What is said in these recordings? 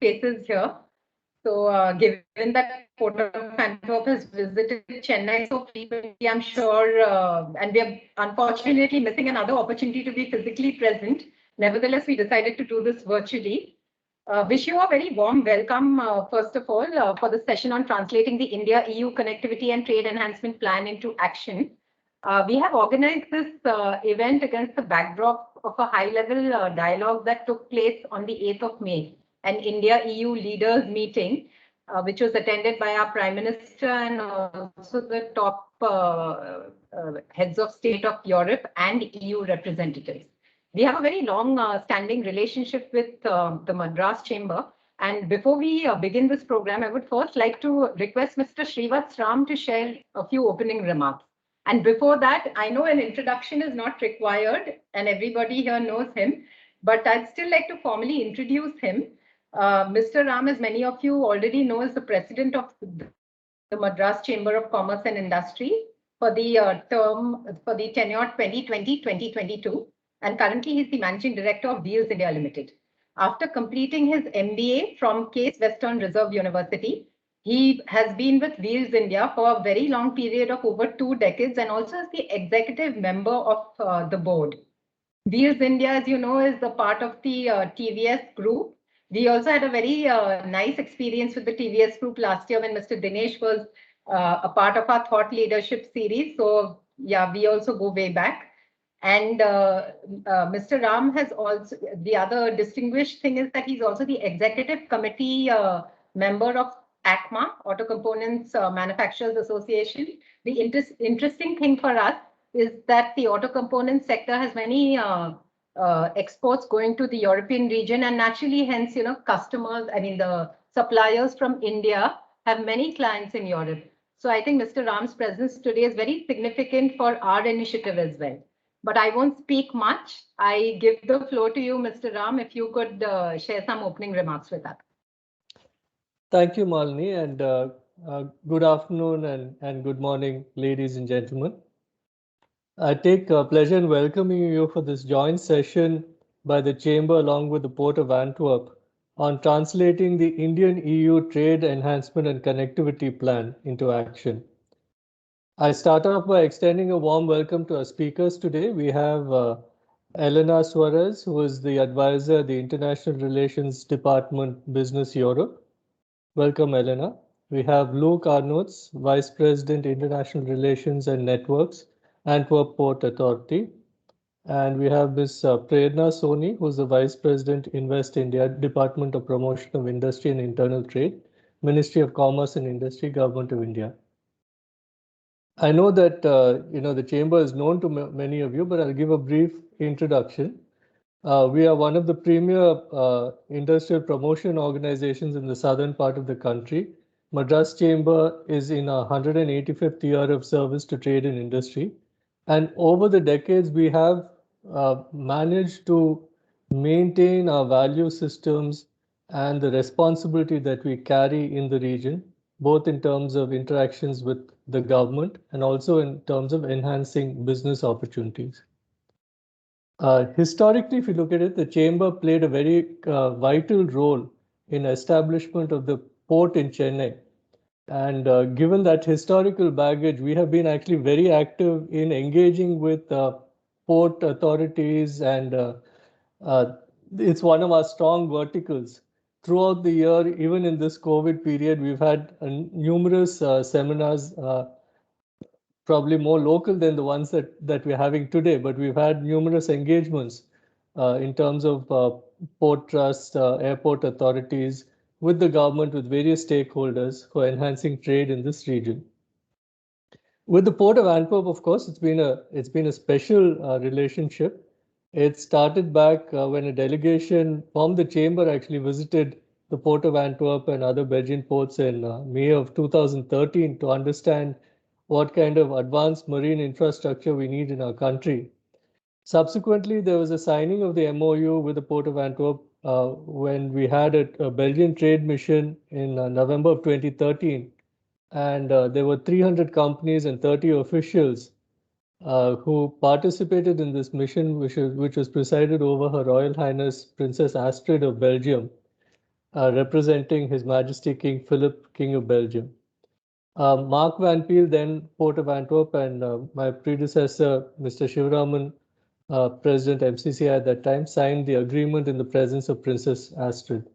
faces here. So, given that Port of Antwerp has visited Chennai so frequently, I'm sure, and we are unfortunately missing another opportunity to be physically present. Nevertheless, we decided to do this virtually. Wish you a very warm welcome, first of all, for the session on translating the India-EU Connectivity and Trade Enhancement Plan into action. We have organized this event against the backdrop of a high-level dialogue that took place on the 8th of May, an India-EU leaders meeting, which was attended by our Prime Minister and also the top heads of state of Europe and EU representatives. We have a very long standing relationship with the Madras Chamber. And before we begin this program, I would first like to request Mr. Srivats Ram to share a few opening remarks. And before that, I know an introduction is not required and everybody here knows him, but I'd still like to formally introduce him. Mr. Ram, as many of you already know, is the president of the Madras Chamber of Commerce and Industry for the tenure 2020-2022. And currently he's the managing director of Wheels India Limited. After completing his MBA from Case Western Reserve University, he has been with Wheels India for a very long period of over 2 decades and also is the executive member of the board. Wheels India, as you know, is the part of the TVS group. We also had a very nice experience with the TVS group last year when Mr. Dinesh was a part of our thought leadership series. So yeah, we also go way back. And Mr. Ram has also, the other distinguished thing is that he's also the executive committee member of ACMA, Auto Components Manufacturers Association. The interesting thing for us is that the auto components sector has many exports going to the European region, and naturally, hence, you know, customers, I mean, the suppliers from India have many clients in Europe. So I think Mr. Ram's presence today is very significant for our initiative as well. But I won't speak much. I give the floor to you, Mr. Ram, if you could share some opening remarks with us. Thank you, Malini, and good afternoon and good morning, ladies and gentlemen. I take pleasure in welcoming you for this joint session by the Chamber along with the Port of Antwerp on translating the Indian-EU Trade Enhancement and Connectivity Plan into action. I start off by extending a warm welcome to our speakers today. We have Elena Suarez, who is the advisor, the International Relations Department, Business Europe. Welcome, Elena. We have Luke Arnolds, Vice President, International Relations and Networks, Antwerp Port Authority. And we have Ms. Prerna Soni, who's the Vice President, Invest India, Department of Promotion of Industry and Internal Trade, Ministry of Commerce and Industry, Government of India. I know that the Chamber is known to many of you, but I'll give a brief introduction. We are one of the premier industrial promotion organizations in the southern part of the country. Madras Chamber is in our 185th year of service to trade and industry. And over the decades, we have managed to maintain our value systems and the responsibility that we carry in the region, both in terms of interactions with the government and also in terms of enhancing business opportunities. Historically, if you look at it, the Chamber played a very vital role in establishment of the port in Chennai. And given that historical baggage, we have been actually very active in engaging with port authorities, and it's one of our strong verticals. Throughout the year, even in this COVID period, we've had numerous seminars, probably more local than the ones that we're having today, but we've had numerous engagements in terms of port trusts, airport authorities, with the government, with various stakeholders for enhancing trade in this region. With the Port of Antwerp, of course, it's been a special relationship. It started back when a delegation from the Chamber actually visited the Port of Antwerp and other Belgian ports in May of 2013 to understand what kind of advanced marine infrastructure we need in our country. Subsequently, there was a signing of the MOU with the Port of Antwerp when we had a Belgian trade mission in November of 2013. And there were 300 companies and 30 officials who participated in this mission, which was presided over Her Royal Highness Princess Astrid of Belgium. representing His Majesty King Philip, King of Belgium. Mark Van Peel, then Port of Antwerp, and my predecessor, Mr. Shivaraman, President MCCI at that time, signed the agreement in the presence of Princess Astrid.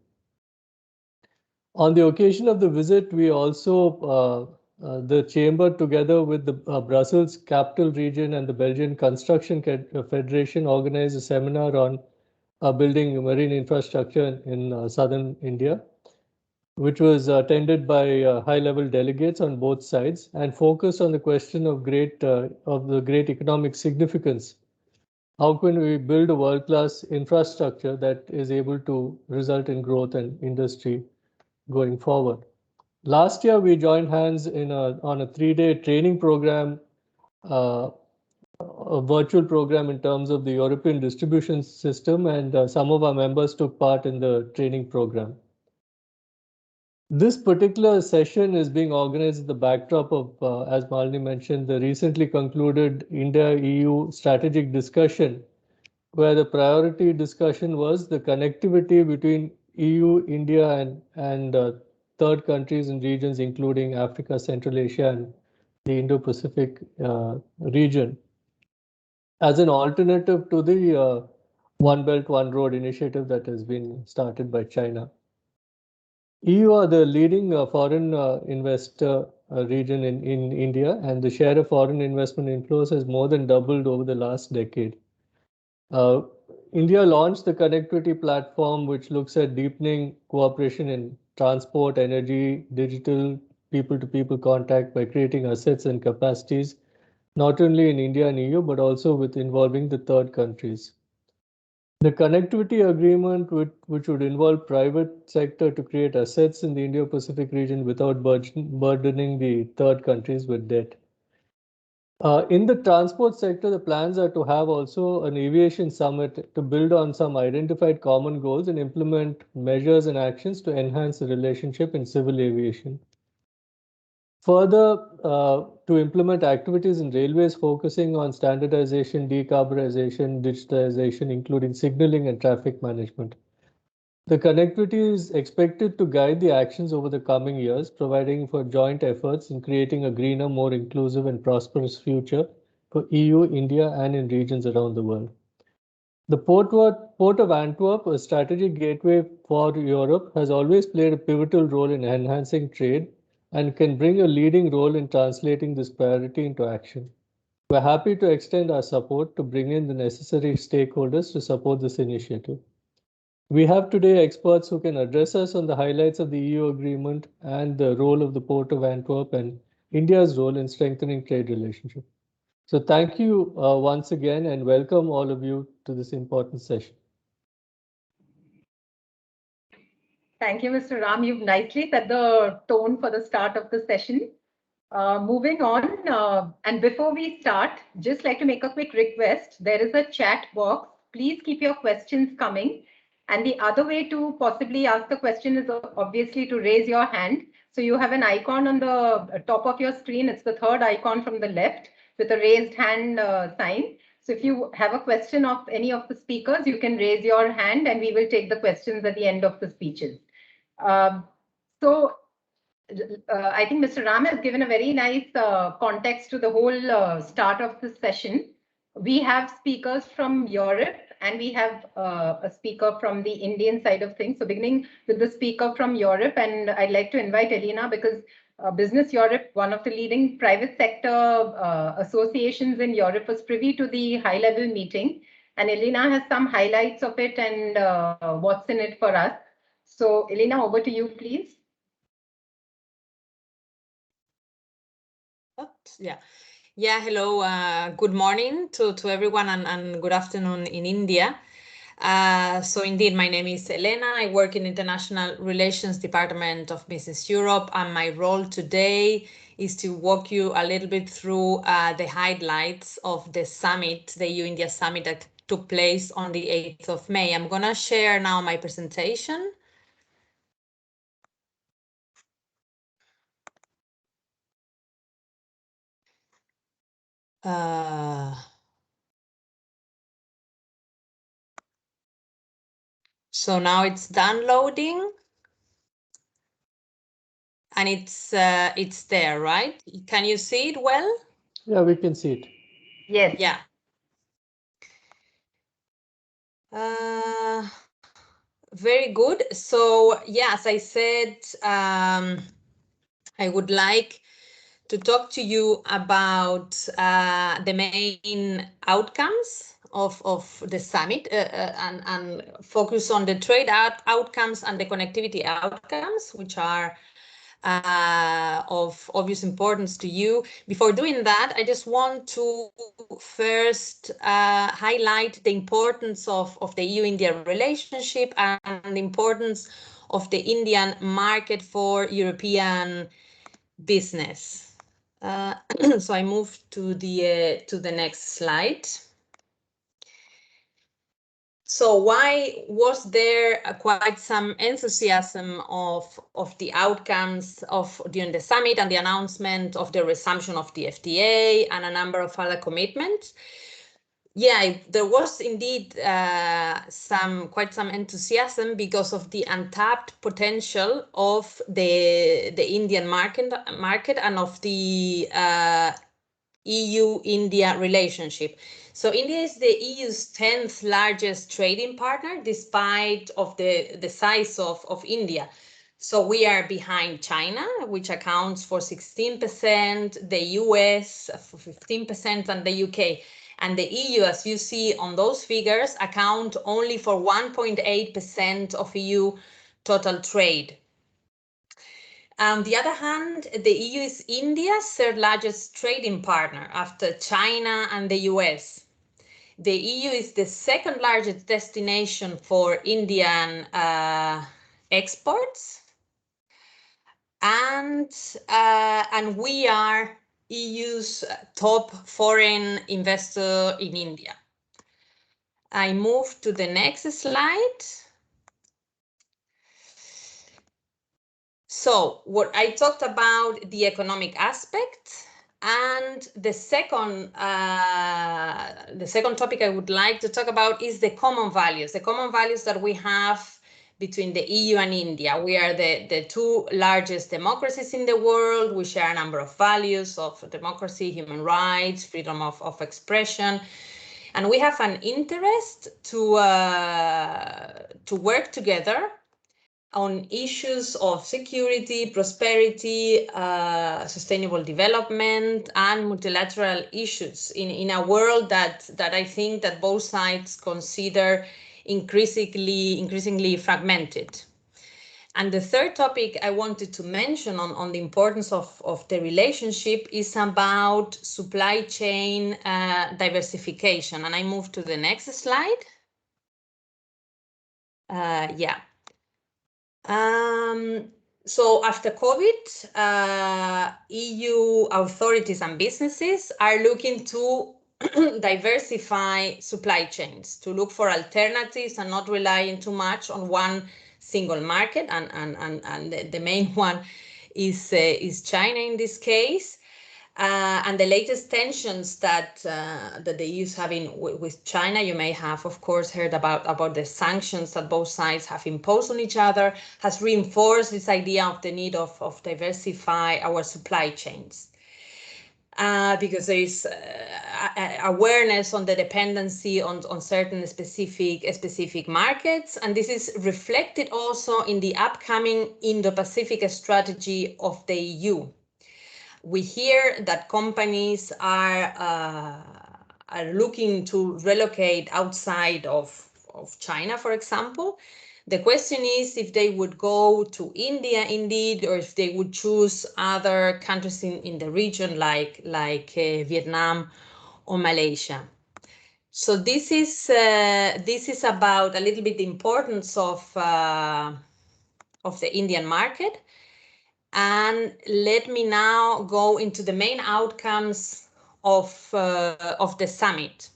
On the occasion of the visit, we also, the Chamber, together with the Brussels Capital Region and the Belgian Construction Federation, organized a seminar on building marine infrastructure in southern India, which was attended by high-level delegates on both sides and focused on the question of the great economic significance. How can we build a world-class infrastructure that is able to result in growth and industry going forward? Last year, we joined hands on a 3-day training program, a virtual program in terms of the European distribution system, and some of our members took part in the training program. This particular session is being organized in the backdrop of, as Malini mentioned, the recently concluded India-EU strategic discussion, where the priority discussion was the connectivity between EU, India, and third countries and regions, including Africa, Central Asia, and the Indo-Pacific region, as an alternative to the One Belt, One Road initiative that has been started by China. EU are the leading foreign investor region in India, and the share of foreign investment inflows has more than doubled over the last decade. India launched the connectivity platform, which looks at deepening cooperation in transport, energy, digital, people-to-people contact by creating assets and capacities, not only in India and EU, but also with involving the third countries. The connectivity agreement, which would involve private sector to create assets in the Indo-Pacific region without burdening the third countries with debt. In the transport sector, the plans are to have also an aviation summit to build on some identified common goals and implement measures and actions to enhance the relationship in civil aviation. Further, to implement activities in railways focusing on standardization, decarbonization, digitalization, including signaling and traffic management. The connectivity is expected to guide the actions over the coming years, providing for joint efforts in creating a greener, more inclusive and prosperous future for EU, India, and in regions around the world. The Port of Antwerp, a strategic gateway for Europe, has always played a pivotal role in enhancing trade and can bring a leading role in translating this priority into action. We're happy to extend our support to bring in the necessary stakeholders to support this initiative. We have today experts who can address us on the highlights of the EU agreement and the role of the Port of Antwerp and India's role in strengthening trade relationships. So thank you once again and welcome all of you to this important session. Thank you, Mr. Ram. You've nicely set the tone for the start of the session. Moving on, and before we start, just like to make a quick request. There is a chat box. Please keep your questions coming. And the other way to possibly ask the question is obviously to raise your hand. So you have an icon on the top of your screen. It's the third icon from the left with a raised hand sign. So if you have a question of any of the speakers, you can raise your hand and we will take the questions at the end of the speeches. I think Mr. Ram has given a very nice context to the whole start of this session. We have speakers from Europe and we have a speaker from the Indian side of things. So beginning with the speaker from Europe, and I'd like to invite Elena because Business Europe, one of the leading private sector associations in Europe, was privy to the high-level meeting. And Elena has some highlights of it and what's in it for us. So Elena, over to you, please. Hello, good morning to everyone and good afternoon in India. So indeed, my name is Elena. I work in International Relations Department of Business Europe, and my role today is to walk you a little bit through the highlights of the summit, the EU-India summit that took place on the 8th of May. I'm going to share now my presentation. So now it's downloading. And it's there, right? Can you see it well? Yeah, we can see it. Yes. Yeah. Very good. So yeah, as I said, I would like to talk to you about the main outcomes of the summit and focus on the trade outcomes and the connectivity outcomes, which are of obvious importance to you. Before doing that, I just want to first highlight the importance of the EU-India relationship and the importance of the Indian market for European business. So I move to the next slide. So why was there quite some enthusiasm of the outcomes during the summit and the announcement of the resumption of the FTA and a number of other commitments? Yeah, there was indeed quite some enthusiasm because of the untapped potential of the Indian market and of the EU-India relationship. So India is the EU's 10th largest trading partner, despite of the size of India. So we are behind China, which accounts for 16%, the US for 15%, and the UK. And the EU, as you see on those figures, account only for 1.8% of EU total trade. On the other hand, the EU is India's third largest trading partner after China and the US. The EU is the second largest destination for Indian exports, and we are EU's top foreign investor in India. I move to the next slide. So what I talked about the economic aspect, and the second topic I would like to talk about is the common values that we have between the EU and India. We are the two largest democracies in the world. We share a number of values of democracy, human rights, freedom of expression. And we have an interest to work together on issues of security, prosperity, sustainable development, and multilateral issues in a world that I think that both sides consider increasingly fragmented. And the third topic I wanted to mention on the importance of the relationship is about supply chain diversification. And I move to the next slide. Yeah. So after COVID, EU authorities and businesses are looking to diversify supply chains, to look for alternatives and not relying too much on one single market. And the main one is China in this case. And the latest tensions that the EU is having with China, you may have, of course, heard about the sanctions that both sides have imposed on each other, has reinforced this idea of the need of diversify our supply chains. Because there is awareness on the dependency on certain specific markets. And this is reflected also in the upcoming Indo-Pacific strategy of the EU. We hear that companies are looking to relocate outside of China, for example. The question is if they would go to India indeed, or if they would choose other countries in the region like Vietnam or Malaysia. So this is about a little bit the importance of the Indian market. And let me now go into the main outcomes of the summit.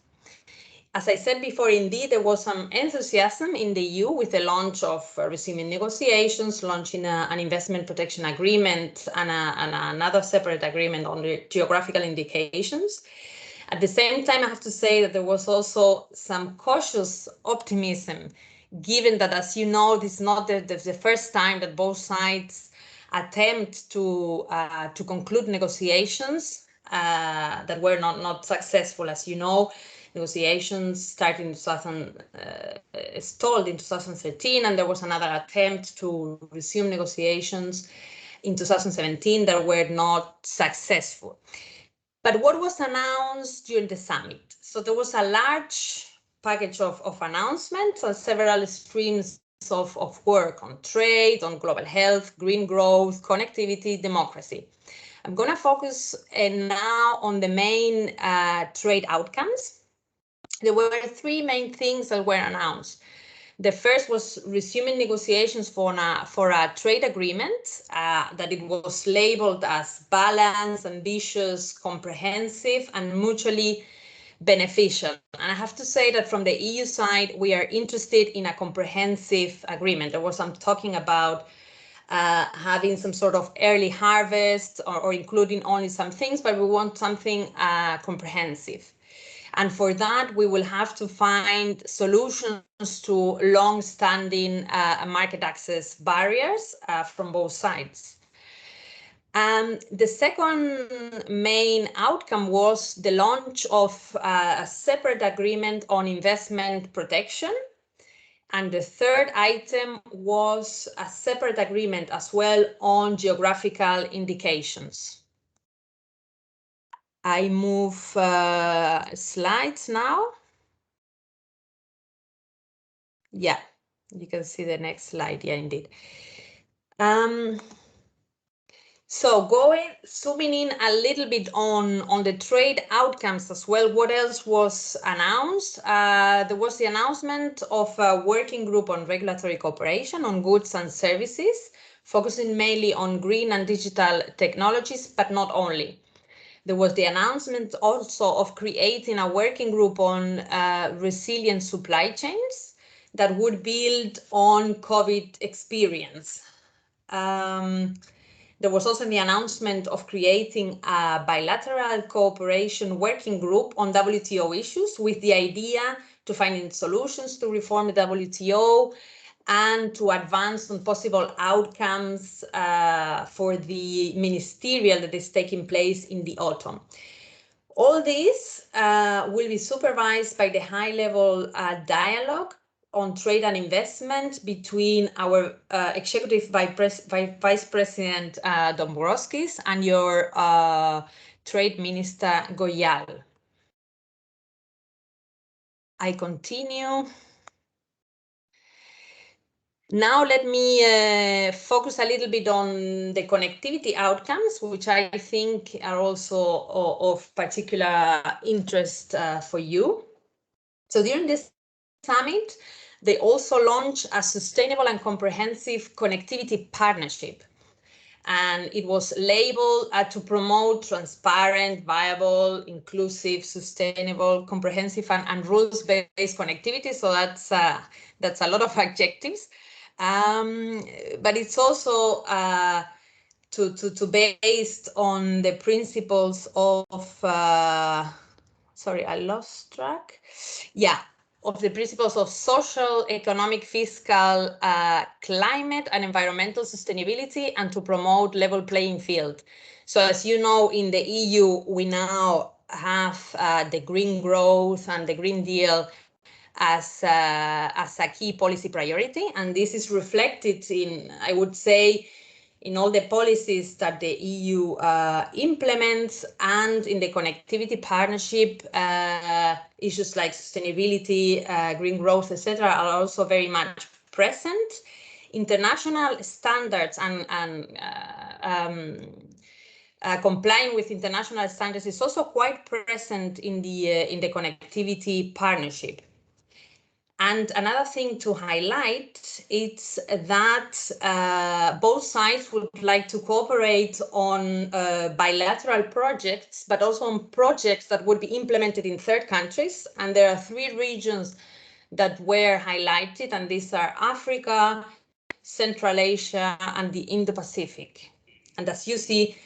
As I said before, indeed, there was some enthusiasm in the EU with the launch of resuming negotiations, launching an investment protection agreement and another separate agreement on the geographical indications. At the same time, I have to say that there was also some cautious optimism, given that, as you know, this is not the first time that both sides attempt to conclude negotiations that were not successful. As you know, negotiations started in stalled in 2013, and there was another attempt to resume negotiations in 2017 that were not successful. But what was announced during the summit? So there was a large package of announcements on several streams of work on trade, on global health, green growth, connectivity, democracy. I'm going to focus now on the main trade outcomes. There were three main things that were announced. The first was resuming negotiations for a trade agreement that it was labeled as balanced, ambitious, comprehensive, and mutually beneficial. And I have to say that from the EU side, we are interested in a comprehensive agreement. There was some talking about having some sort of early harvest or including only some things, but we want something comprehensive. And for that, we will have to find solutions to long-standing market access barriers from both sides. The second main outcome was the launch of a separate agreement on investment protection. And the third item was a separate agreement as well on geographical indications. I move slides now. Yeah, you can see the next slide. Yeah, indeed. So zooming in a little bit on the trade outcomes as well, what else was announced? There was the announcement of a working group on regulatory cooperation on goods and services, focusing mainly on green and digital technologies, but not only. There was the announcement also of creating a working group on resilient supply chains that would build on COVID experience. There was also the announcement of creating a bilateral cooperation working group on WTO issues with the idea to find solutions to reform the WTO and to advance on possible outcomes for the ministerial that is taking place in the autumn. All this will be supervised by the high-level dialogue on trade and investment between our Executive Vice President Dombrovskis and your Trade Minister Goyal. I continue. Now let me focus a little bit on the connectivity outcomes, which I think are also of particular interest for you. So during this summit, they also launched a sustainable and comprehensive connectivity partnership. And it was labeled to promote transparent, viable, inclusive, sustainable, comprehensive, and rules-based connectivity. So that's a lot of adjectives. But it's also based on the principles of, sorry, I lost track. Yeah, of the principles of social, economic, fiscal, climate, and environmental sustainability, and to promote level playing field. So as you know, in the EU, we now have the green growth and the Green Deal as a key policy priority. And this is reflected in, I would say, in all the policies that the EU implements, and in the connectivity partnership, issues like sustainability, green growth, etc., are also very much present. International standards and complying with international standards is also quite present in the connectivity partnership. And another thing to highlight is that both sides would like to cooperate on bilateral projects, but also on projects that would be implemented in third countries. And there are three regions that were highlighted, and these are Africa, Central Asia, and the Indo-Pacific. And as you see,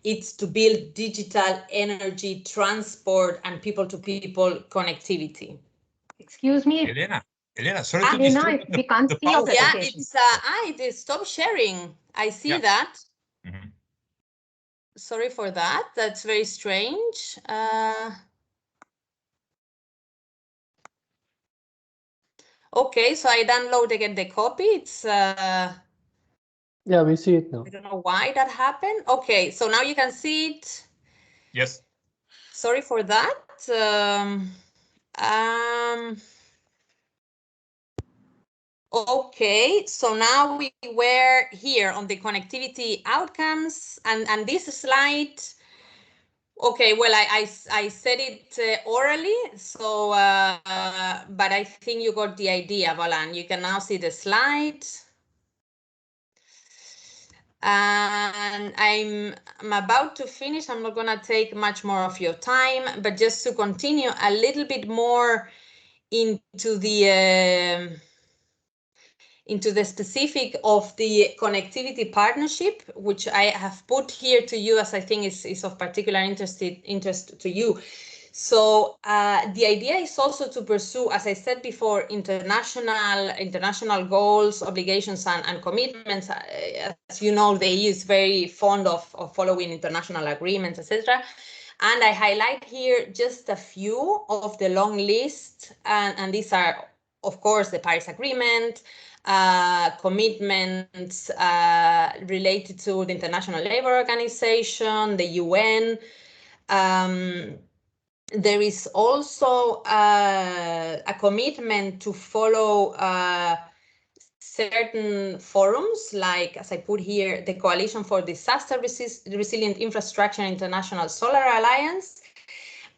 it's to build digital energy, transport, and people-to-people connectivity. Excuse me. Elena, sorry to disturb. We can't see your presentation. Yeah, it is. Stop sharing. I see that. Sorry for that. That's very strange. Okay, so I download again the copy. It's Yeah, we see it now. I don't know why that happened. Okay, so now you can see it. Yes. Sorry for that. Okay, so now we were here on the connectivity outcomes, and this slide. Okay, well, I said it orally, so but I think you got the idea, Valan. You can now see the slide. And I'm about to finish. I'm not going to take much more of your time, but just to continue a little bit more into the specific of the connectivity partnership, which I have put here to you as I think is of particular interest to you. So the idea is also to pursue, as I said before, international goals, obligations, and commitments. As you know, the EU is very fond of following international agreements, etc. And I highlight here just a few of the long list, and these are, of course, the Paris Agreement, commitments related to the International Labour Organization, the UN. There is also a commitment to follow certain forums, like, as I put here, the Coalition for Disaster Resilient Infrastructure International Solar Alliance.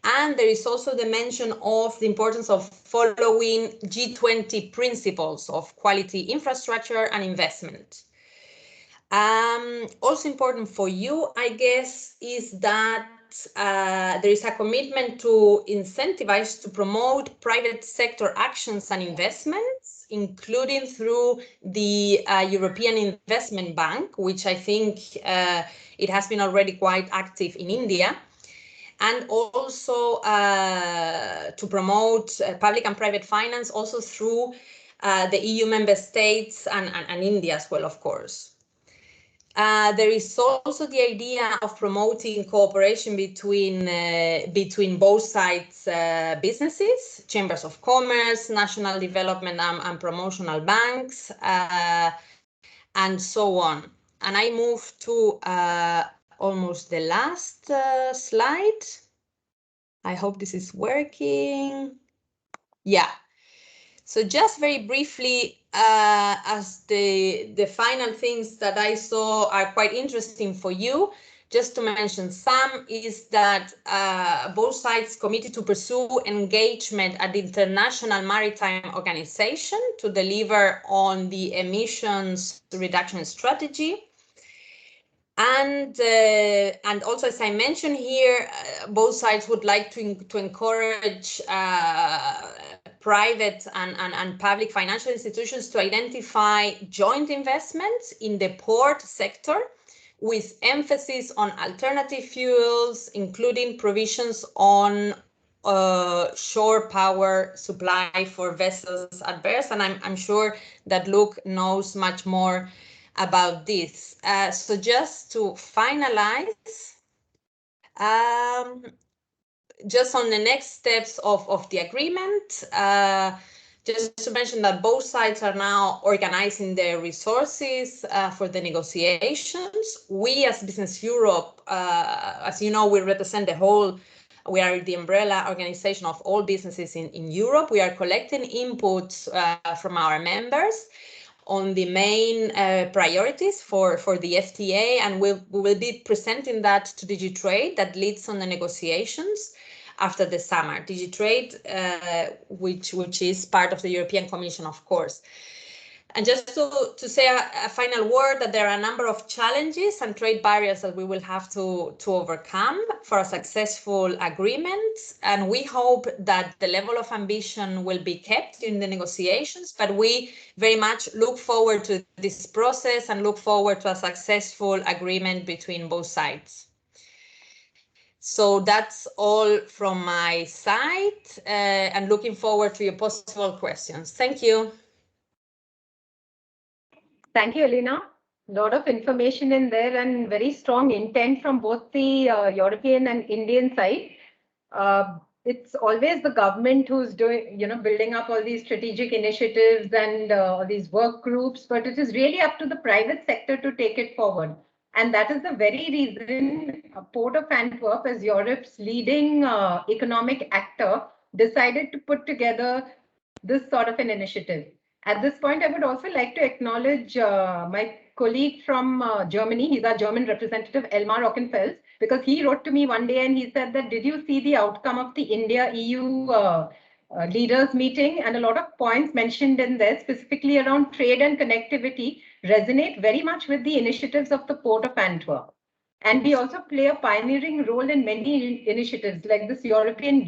And there is also the mention of the importance of following G20 principles of quality infrastructure and investment. Also important for you, I guess, is that there is a commitment to incentivize, to promote private sector actions and investments, including through the European Investment Bank, which I think it has been already quite active in India. And also to promote public and private finance also through the EU member states and India as well, of course. There is also the idea of promoting cooperation between both sides' businesses, chambers of commerce, national development and promotional banks, and so on. And I move to almost the last slide. I hope this is working. Yeah. So just very briefly, as the final things that I saw are quite interesting for you, just to mention some, is that both sides committed to pursue engagement at the International Maritime Organization to deliver on the emissions reduction strategy. And also, as I mentioned here, both sides would like to encourage private and public financial institutions to identify joint investments in the port sector with emphasis on alternative fuels, including provisions on shore power supply for vessels at berths. And I'm sure that Luke knows much more about this. So just to finalize, just on the next steps of the agreement, just to mention that both sides are now organizing their resources for the negotiations. We as Business Europe, as you know, we represent we are the umbrella organization of all businesses in Europe. We are collecting inputs from our members on the main priorities for the FTA, and we will be presenting that to DigiTrade that leads on the negotiations after the summer. DigiTrade, which is part of the European Commission, of course. And just to say a final word, that there are a number of challenges and trade barriers that we will have to overcome for a successful agreement. And we hope that the level of ambition will be kept in the negotiations, but we very much look forward to this process and look forward to a successful agreement between both sides. So that's all from my side, and looking forward to your possible questions. Thank you. Thank you, Elena. lot of information in there and very strong intent from both the European and Indian side. It's always the government who's doing, building up all these strategic initiatives and all these work groups, but it is really up to the private sector to take it forward. And that is the very reason Port of Antwerp, as Europe's leading economic actor, decided to put together this sort of an initiative. At this point, I would also like to acknowledge my colleague from Germany. He's our German representative, Elmar Ockenfels, because he wrote to me one day and he said that, did you see the outcome of the India-EU leaders meeting? And a lot of points mentioned in there, specifically around trade and connectivity, resonate very much with the initiatives of the Port of Antwerp. And we also play a pioneering role in many initiatives like this European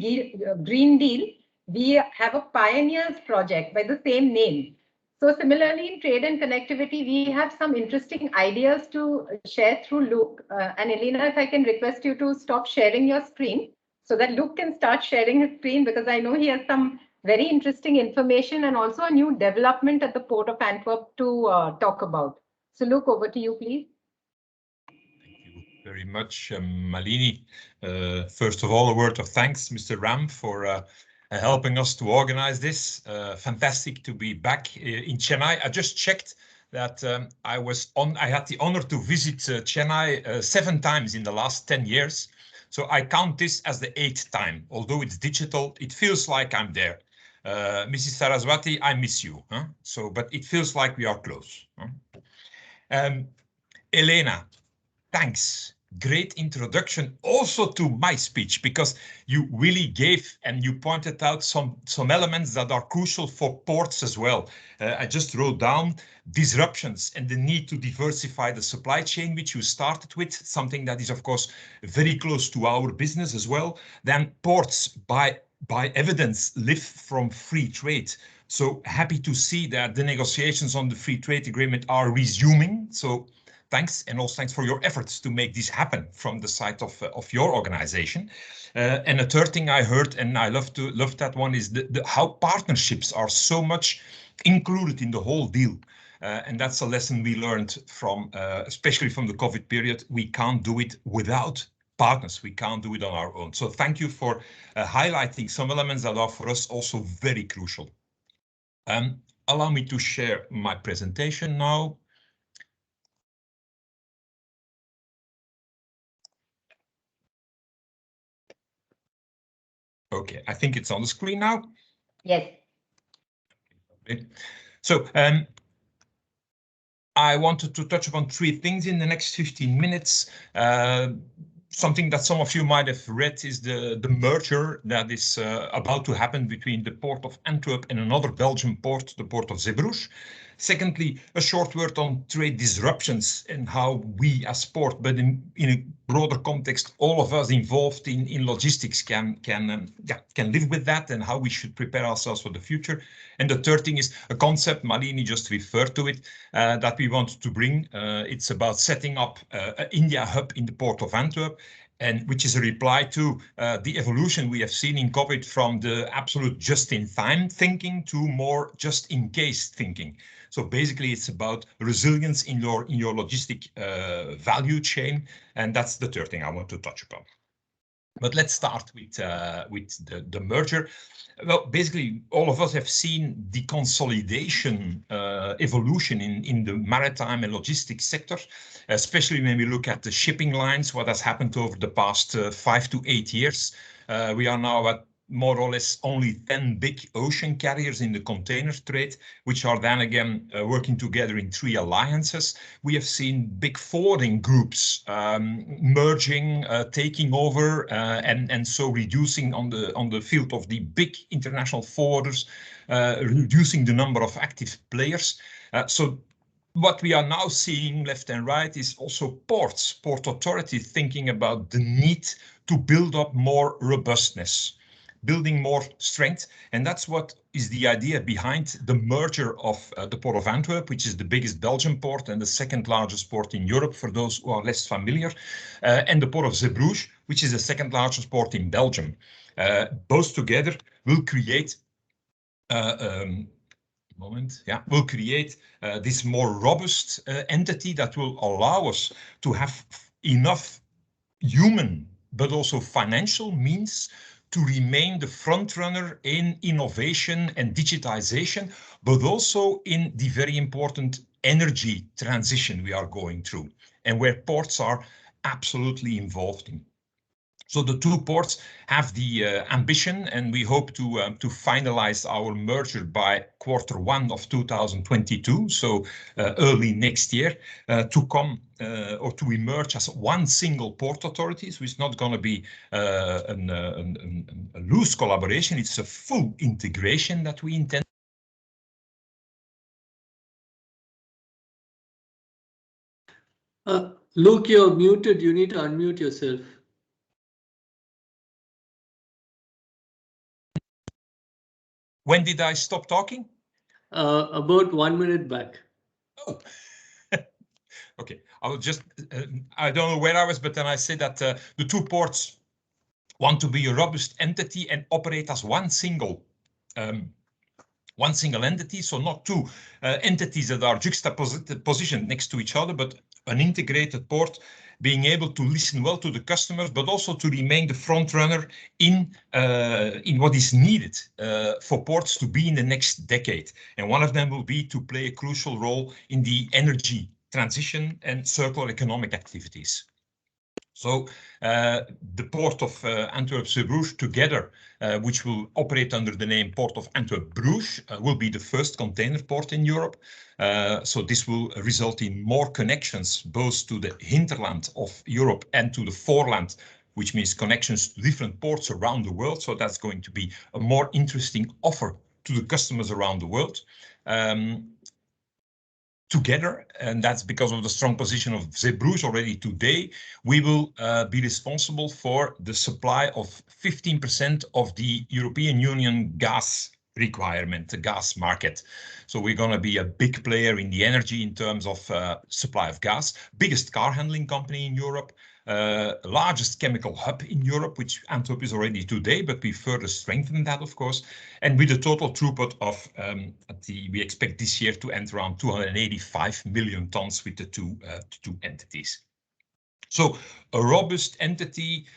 Green Deal. We have a pioneers project by the same name. So similarly, in trade and connectivity, we have some interesting ideas to share through Luke. And Elena, if I can request you to stop sharing your screen so that Luke can start sharing his screen, because I know he has some very interesting information and also a new development at the Port of Antwerp to talk about. So Luke, over to you, please. Thank you very much, Malini. First of all, a word of thanks, Mr. Ram, for helping us to organize this. Fantastic to be back in Chennai. I just checked that I had the honor to visit Chennai 7 times in the last 10 years. So I count this as the 8th time. Although it's digital, it feels like I'm there. Mrs. Saraswati, I miss you. Huh? But it feels like we are close. Huh? Elena, thanks. Great introduction also to my speech, because you really gave and you pointed out some elements that are crucial for ports as well. I just wrote down disruptions and the need to diversify the supply chain, which you started with, something that is, of course, very close to our business as well. Then ports, by evidence, live from free trade. So happy to see that the negotiations on the free trade agreement are resuming. So thanks, and also thanks for your efforts to make this happen from the side of your organization. And a third thing I heard, and I love that one, is how partnerships are so much included in the whole deal. And that's a lesson we learned from, especially from the COVID period. We can't do it without partners. We can't do it on our own. So thank you for highlighting some elements that are for us also very crucial. Allow me to share my presentation now. Okay, I think it's on the screen now. Yes. Okay. So I wanted to touch upon 3 things in the next 15 minutes. Something that some of you might have read is the merger that is about to happen between the Port of Antwerp and another Belgian port, the Port of Zeebrugge. Secondly, a short word on trade disruptions and how we as port, but in a broader context, all of us involved in logistics can live with that, and how we should prepare ourselves for the future. And the third thing is a concept, Malini just referred to it, that we want to bring. It's about setting up an India hub in the Port of Antwerp, and which is a reply to the evolution we have seen in COVID from the absolute just-in-time thinking to more just-in-case thinking. So basically, it's about resilience in your logistic value chain, and that's the third thing I want to touch upon. But let's start with the merger. Well, basically, all of us have seen the consolidation evolution in the maritime and logistics sector, especially when we look at the shipping lines, what has happened over the past 5 to 8 years. We are now at more or less only 10 big ocean carriers in the container trade, which are then again working together in 3 alliances. We have seen big forwarding groups merging, taking over, and so reducing on the field of the big international forwarders, reducing the number of active players. So what we are now seeing left and right is also port authority thinking about the need to build up more robustness, building more strength. And that's what is the idea behind the merger of the Port of Antwerp, which is the biggest Belgian port and the 2nd largest port in Europe, for those who are less familiar, and the Port of Zeebrugge, which is the 2nd largest port in Belgium. Both together will create will create this more robust entity that will allow us to have enough human but also financial means to remain the front runner in innovation and digitization, but also in the very important energy transition we are going through and where ports are absolutely involved in. So the two ports have the ambition, and we hope to finalize our merger by Q1 of 2022, so early next year, to come or to emerge as one single port authority. So it's not going to be a loose collaboration; it's a full integration that we intend. Luke, you're muted. You need to unmute yourself. When did I stop talking? About 1 minute back. Oh. Okay, I will just, I don't know where I was, but then I said that the two ports want to be a robust entity and operate as one single entity, so not two entities that are juxtapositioned next to each other, but an integrated port being able to listen well to the customers, but also to remain the front runner in what is needed for ports to be in the next decade. And one of them will be to play a crucial role in the energy transition and circular economic activities. So the port of Antwerp-Zeebrugge together, which will operate under the name Port of Antwerp-Bruges, will be the first container port in Europe. So this will result in more connections both to the hinterland of Europe and to the foreland, which means connections to different ports around the world. So that's going to be a more interesting offer to the customers around the world. Together, and that's because of the strong position of Zeebrugge already today, we will be responsible for the supply of 15% of the European Union gas requirement, the gas market. So we're going to be a big player in the energy in terms of supply of gas, biggest car handling company in Europe, largest chemical hub in Europe, which Antwerp is already today, but we further strengthen that, of course. And with a total throughput of, we expect this year to enter around 285 million tons with the two entities. So a robust entity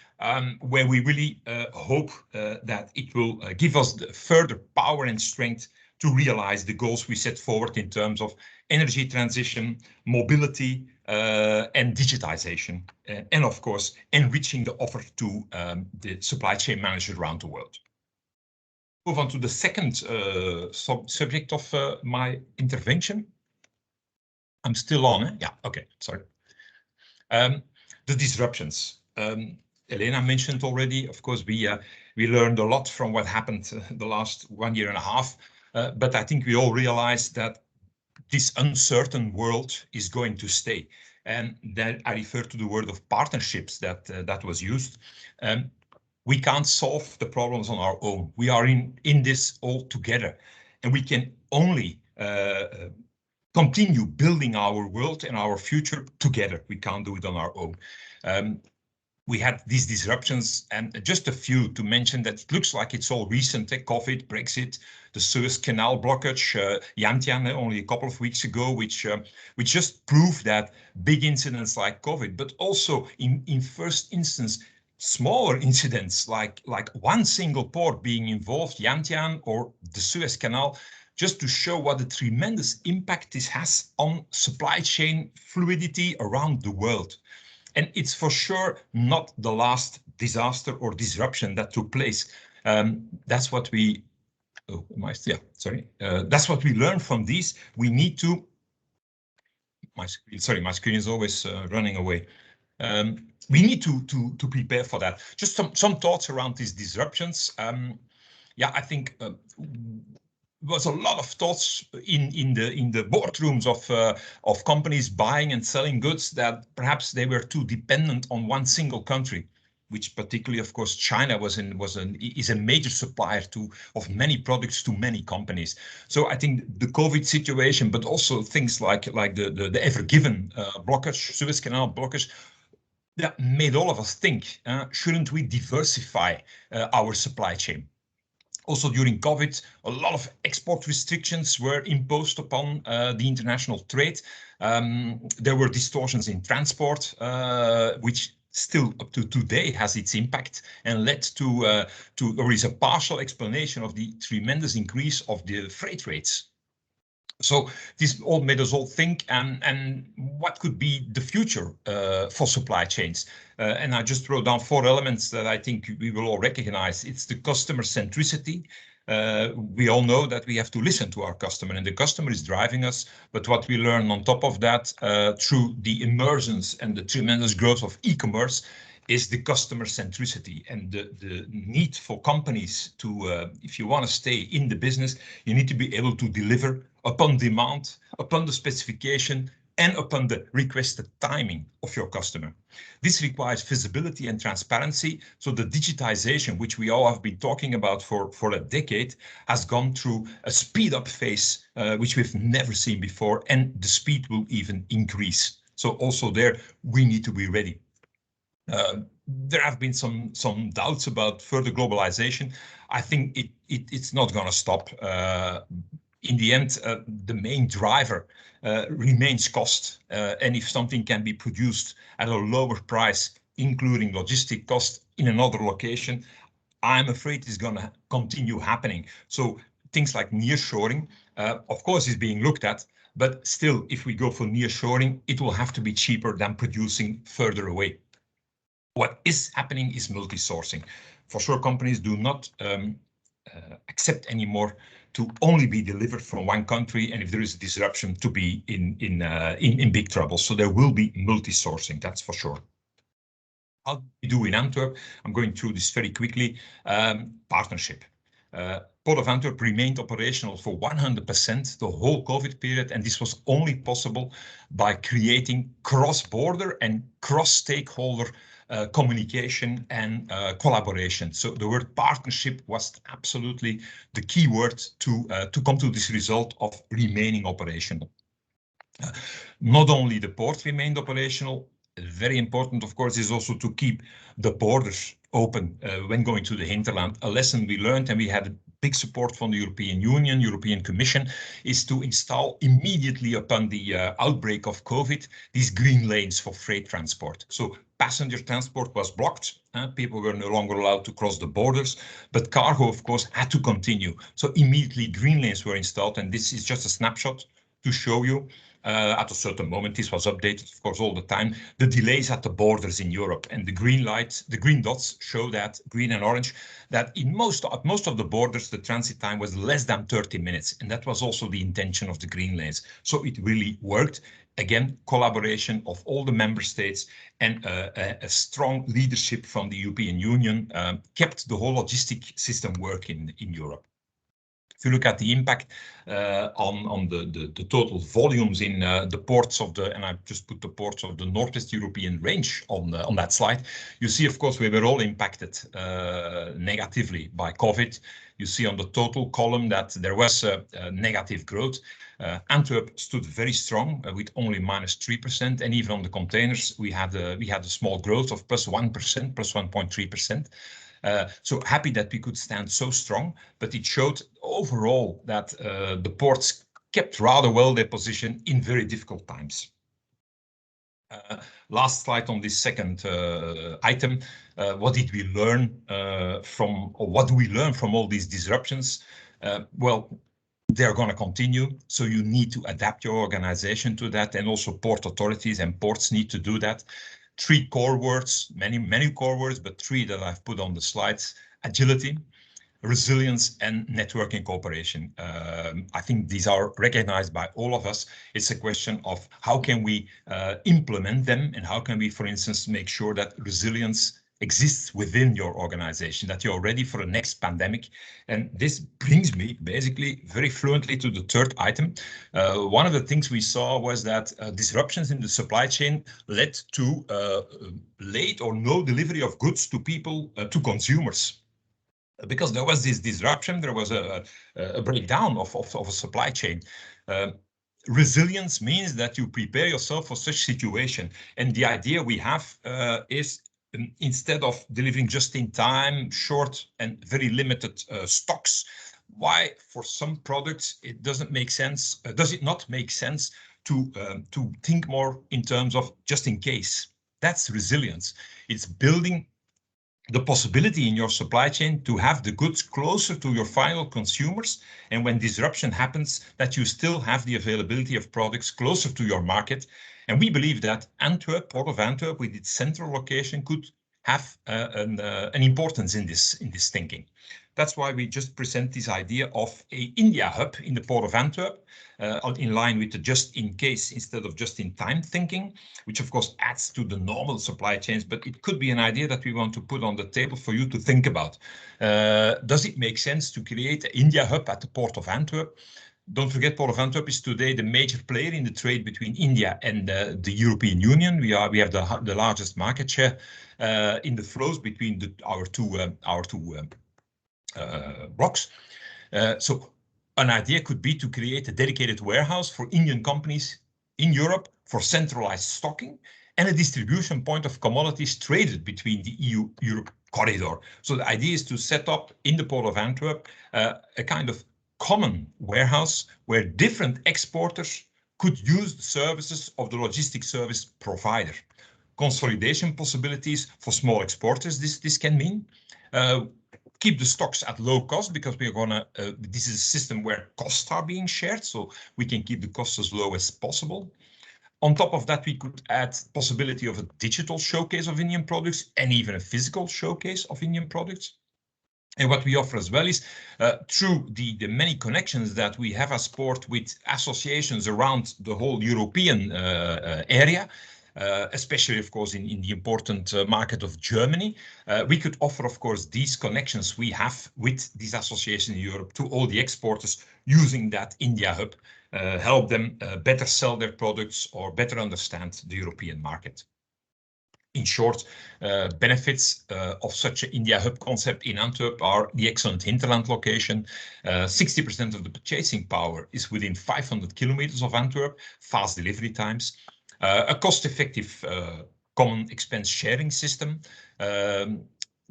where we really hope that it will give us the further power and strength to realize the goals we set forward in terms of energy transition, mobility, and digitization, and of course, enriching the offer to the supply chain managers around the world. Move on to the second subject of my intervention. I'm still on, eh? Yeah, okay, sorry. The disruptions. Elena mentioned already, of course, we learned a lot from what happened the last 1 year and a half, but I think we all realized that this uncertain world is going to stay. And then I refer to the word of partnerships that was used. We can't solve the problems on our own. We are in this all together, and we can only continue building our world and our future together. We can't do it on our own. We had these disruptions, and just a few to mention that it looks like it's all recent, COVID, Brexit, the Suez Canal blockage, Yantian only a couple of weeks ago, which just proved that big incidents like COVID, but also in first instance, smaller incidents like one single port being involved, Yantian or the Suez Canal, just to show what a tremendous impact this has on supply chain fluidity around the world. And it's for sure not the last disaster or disruption that took place. That's what we, that's what we learned from these. We need to, my screen is always running away. We need to prepare for that. Just some thoughts around these disruptions. Yeah, I think was a lot of thoughts in the boardrooms of companies buying and selling goods that perhaps they were too dependent on one single country, which particularly, of course, China is a major supplier of many products to many companies. So I think the COVID situation, but also things like the Ever Given blockage, Suez Canal blockage, that made all of us think, shouldn't we diversify our supply chain? Also during COVID, a lot of export restrictions were imposed upon the international trade. There were distortions in transport, which still up to today has its impact and led to or is a partial explanation of the tremendous increase of the freight rates. So this all made us all think, and what could be the future for supply chains? And I just wrote down 4 elements that I think we will all recognize. It's the customer centricity. We all know that we have to listen to our customer, and the customer is driving us. But what we learn on top of that through the emergence and the tremendous growth of e-commerce is the customer centricity and the need for companies to, if you want to stay in the business, you need to be able to deliver upon demand, upon the specification, and upon the requested timing of your customer. This requires visibility and transparency. So the digitization, which we all have been talking about for a decade, has gone through a speed up phase, which we've never seen before, and the speed will even increase. So also there, we need to be ready. There have been some doubts about further globalization. I think it's not going to stop. In the end, the main driver remains cost. And if something can be produced at a lower price, including logistic cost in another location, I'm afraid it's going to continue happening. So things like nearshoring, of course, is being looked at. But still, if we go for nearshoring, it will have to be cheaper than producing further away. What is happening is multi-sourcing. For sure, companies do not accept anymore to only be delivered from one country, and if there is a disruption, to be in big trouble. So there will be multi-sourcing, that's for sure. How do we do in Antwerp? I'm going through this very quickly. Partnership. Port of Antwerp remained operational for 100% the whole COVID period, and this was only possible by creating cross-border and cross-stakeholder communication and collaboration. So the word partnership was absolutely the key word to come to this result of remaining operational. Not only the port remained operational, very important, of course, is also to keep the borders open when going to the hinterland. A lesson we learned, and we had big support from the European Union, European Commission, is to install immediately upon the outbreak of COVID, these green lanes for freight transport. So passenger transport was blocked. People were no longer allowed to cross the borders, but cargo, of course, had to continue. So immediately green lanes were installed, and this is just a snapshot to show you. At a certain moment, this was updated, of course, all the time, the delays at the borders in Europe, and the green lights, the green dots show that, green and orange, that at most of the borders, the transit time was less than 30 minutes. And that was also the intention of the green lanes. So it really worked. Again, collaboration of all the member states and a strong leadership from the European Union kept the whole logistic system working in Europe. If you look at the impact on the total volumes in the ports of the, and I just put the ports of the Northwest European range on that slide, you see, of course, we were all impacted negatively by COVID. You see on the total column that there was a negative growth. Antwerp stood very strong with only -3%, and even on the containers we had a small growth of +1%, +1.3%. So happy that we could stand so strong, but it showed overall that the ports kept rather well their position in very difficult times. Last slide on this second item. What did we learn or what do we learn from all these disruptions? Well, they're going to continue, so you need to adapt your organization to that, and also port authorities and ports need to do that. 3 core words, many core words, but 3 that I've put on the slides: agility, resilience, and networking cooperation. I think these are recognized by all of us. It's a question of how can we implement them, and how can we, for instance, make sure that resilience exists within your organization, that you're ready for the next pandemic. And this brings me basically very fluently to the third item. One of the things we saw was that disruptions in the supply chain led to late or no delivery of goods to people, to consumers. Because there was this disruption, there was a breakdown of a supply chain. Resilience means that you prepare yourself for such situation. And the idea we have is instead of delivering just in time, short and very limited stocks, why for some products it doesn't make sense, does it not make sense to think more in terms of just in case? That's resilience. It's building the possibility in your supply chain to have the goods closer to your final consumers, and when disruption happens, that you still have the availability of products closer to your market. And we believe that Antwerp, Port of Antwerp, with its central location, could have an importance in this thinking. That's why we just present this idea of a India hub in the Port of Antwerp, in line with the just in case instead of just in time thinking, which of course adds to the normal supply chains, but it could be an idea that we want to put on the table for you to think about. Does it make sense to create an India hub at the Port of Antwerp? Don't forget, Port of Antwerp is today the major player in the trade between India and the European Union. We have the largest market share in the flows between our two blocks. So an idea could be to create a dedicated warehouse for Indian companies in Europe for centralized stocking and a distribution point of commodities traded between the EU-Europe corridor. So the idea is to set up in the Port of Antwerp a kind of common warehouse where different exporters could use the services of the logistics service provider. Consolidation possibilities for small exporters, this can mean. Keep the stocks at low cost, because we're gonna, this is a system where costs are being shared, so we can keep the costs as low as possible. On top of that, we could add possibility of a digital showcase of Indian products and even a physical showcase of Indian products. And what we offer as well is through the many connections that we have as Port with associations around the whole European area, especially, of course, in the important market of Germany. We could offer, of course, these connections we have with these associations in Europe to all the exporters using that India hub, help them better sell their products or better understand the European market. In short, benefits of such an India hub concept in Antwerp are the excellent hinterland location. 60% of the purchasing power is within 500 kilometers of Antwerp, fast delivery times, a cost-effective common expense sharing system,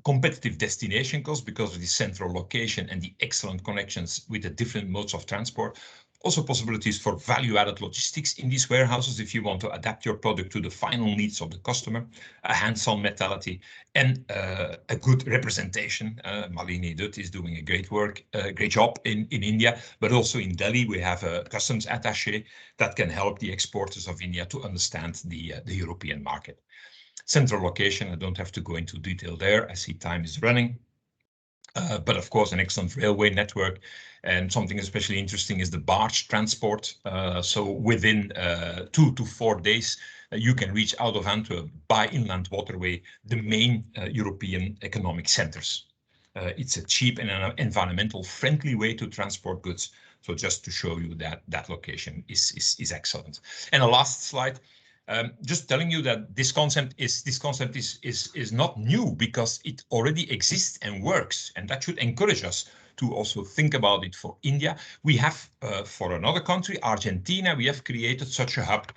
competitive destination costs because of the central location and the excellent connections with the different modes of transport. Also possibilities for value-added logistics in these warehouses if you want to adapt your product to the final needs of the customer, a hands-on mentality, and a good representation. Malini Dutt is doing a great job in India, but also in Delhi we have a customs attaché that can help the exporters of India to understand the European market. Central location, I don't have to go into detail there. I see time is running. But of course, an excellent railway network, and something especially interesting is the barge transport. So within 2 to 4 days, you can reach out of Antwerp by inland waterway the main European economic centers. It's a cheap and an environmental friendly way to transport goods. So just to show you that that location is excellent. And the last slide. Just telling you that this concept is not new, because it already exists and works, and that should encourage us to also think about it for India. We have, for another country, Argentina, we have created such a hub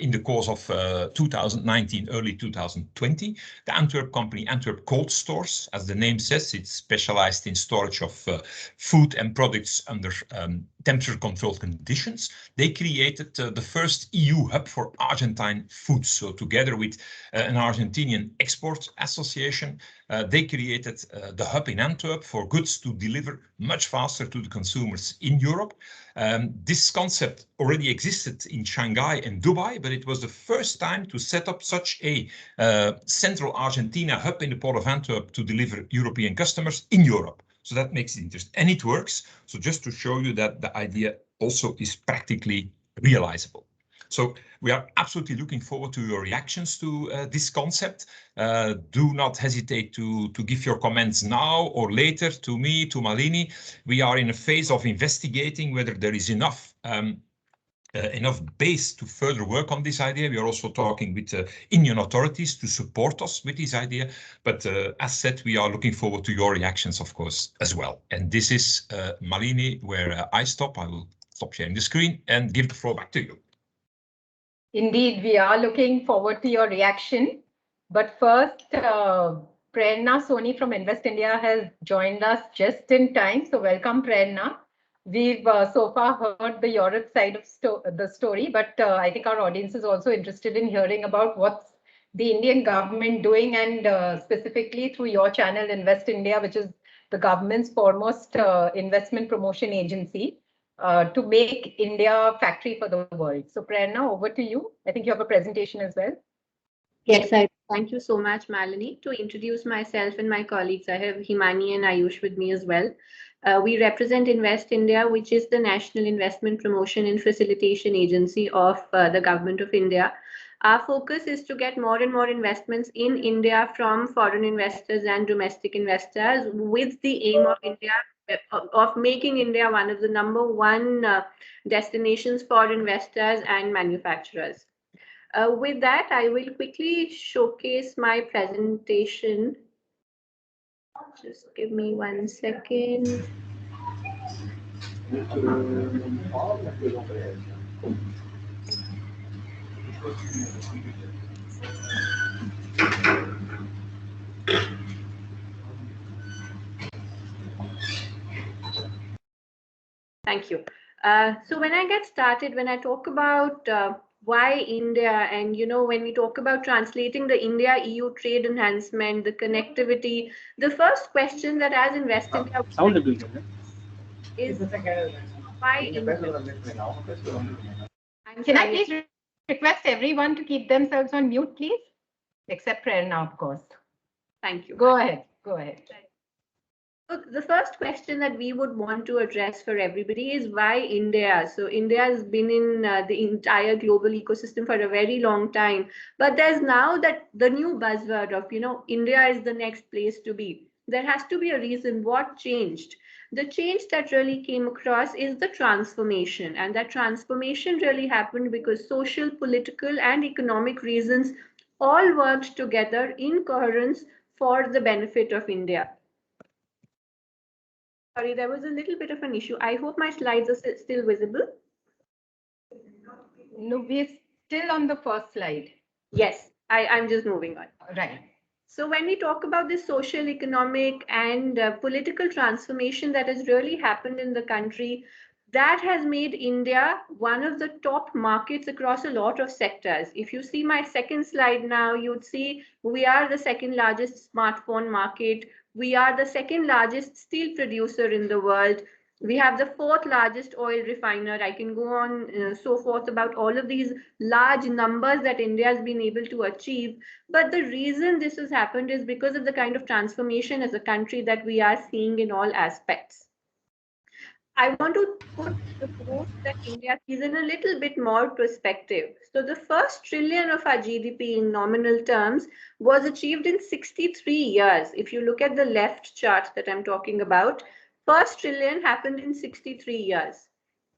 in the course of 2019, early 2020. The Antwerp company, Antwerp Cold Stores, as the name says, it's specialized in storage of food and products under temperature-controlled conditions. They created the first EU hub for Argentine foods. So together with an Argentinian export association, they created the hub in Antwerp for goods to deliver much faster to the consumers in Europe. This concept already existed in Shanghai and Dubai, but it was the first time to set up such a central Argentina hub in the Port of Antwerp to deliver European customers in Europe. So that makes it interesting, and it works. So just to show you that the idea also is practically realizable. So we are absolutely looking forward to your reactions to this concept. Do not hesitate to give your comments now or later to me, to Malini. We are in a phase of investigating whether there is enough base to further work on this idea. We are also talking with Indian authorities to support us with this idea. But as said, we are looking forward to your reactions, of course, as well. And this is Malini, where I stop. I will stop sharing the screen and give the floor back to you. Indeed, we are looking forward to your reaction. But first, Prerna Soni from Invest India has joined us just in time. So welcome, Prerna. We've so far heard the Europe side of the story, but I think our audience is also interested in hearing about what's the Indian government doing, and specifically through your channel, Invest India, which is the government's foremost investment promotion agency, to make India factory for the world. So Prerna, over to you. I think you have a presentation as well. Yes, thank you so much, Malini. To introduce myself and my colleagues, I have Himani and Ayush with me as well. We represent Invest India, which is the National Investment Promotion and Facilitation Agency of the Government of India. Our focus is to get more and more investments in India from foreign investors and domestic investors, with the aim of making India one of the #1 destinations for investors and manufacturers. With that, I will quickly showcase my presentation. Just give me 1 second. Thank you. So when I get started, when I talk about why India, and when we talk about translating the India-EU trade enhancement, the connectivity, the first question that as Invest India is why India? Can I please request everyone to keep themselves on mute, please? Except Prerna, of course. Thank you. Go ahead. Go ahead. So the first question that we would want to address for everybody is why India? So India has been in the entire global ecosystem for a very long time, but there's now that the new buzzword of, India is the next place to be. There has to be a reason. What changed? The change that really came across is the transformation, and that transformation really happened because social, political, and economic reasons all worked together in coherence for the benefit of India. Sorry, there was a little bit of an issue. I hope my slides are still visible. No, we're still on the first slide. Yes, I'm just moving on. Right. So when we talk about this social, economic, and political transformation that has really happened in the country, that has made India one of the top markets across a lot of sectors. If you see my second slide now, you'd see we are the second largest smartphone market. We are the second largest steel producer in the world. We have the 4th largest oil refiner. I can go on so forth about all of these large numbers that India has been able to achieve. But the reason this has happened is because of the kind of transformation as a country that we are seeing in all aspects. I want to put the growth that India sees in a little bit more perspective. So the first trillion of our GDP in nominal terms was achieved in 63 years. If you look at the left chart that I'm talking about, first trillion happened in 63 years.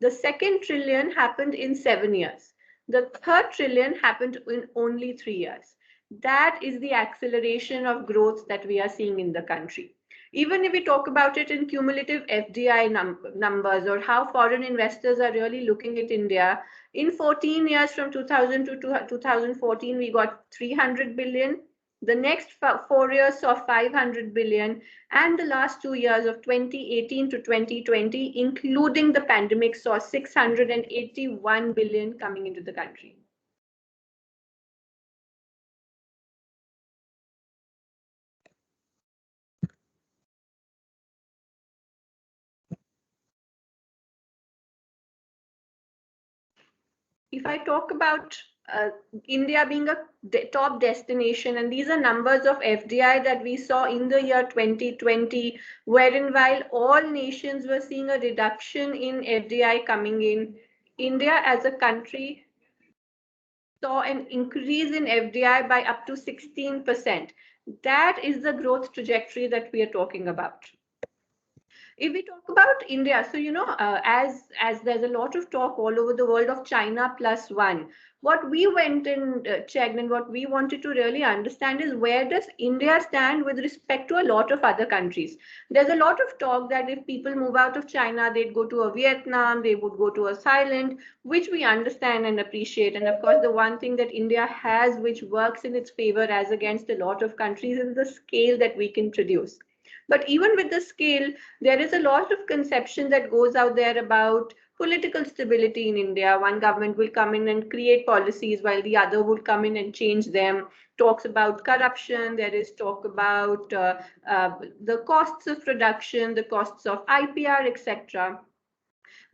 The second trillion happened in 7 years. The third trillion happened in only 3 years. That is the acceleration of growth that we are seeing in the country. Even if we talk about it in cumulative FDI numbers, or how foreign investors are really looking at India, in 14 years from 2000 to 2014, we got 300 billion. The next 4 years saw 500 billion, and the last 2 years of 2018 to 2020, including the pandemic, saw 681 billion coming into the country. If I talk about India being a top destination, and these are numbers of FDI that we saw in the year 2020, wherein while all nations were seeing a reduction in FDI coming in, India as a country saw an increase in FDI by up to 16%. That is the growth trajectory that we are talking about. If we talk about India, so as there's a lot of talk all over the world of China plus one, what we went and checked and what we wanted to really understand is where does India stand with respect to a lot of other countries. There's a lot of talk that if people move out of China, they'd go to a Vietnam, they would go to a Thailand, which we understand and appreciate. And of course, the one thing that India has, which works in its favor as against a lot of countries, is the scale that we can produce. But even with the scale, there is a lot of conception that goes out there about political stability in India. One government will come in and create policies while the other will come in and change them. Talks about corruption, there is talk about the costs of production, the costs of IPR, etc.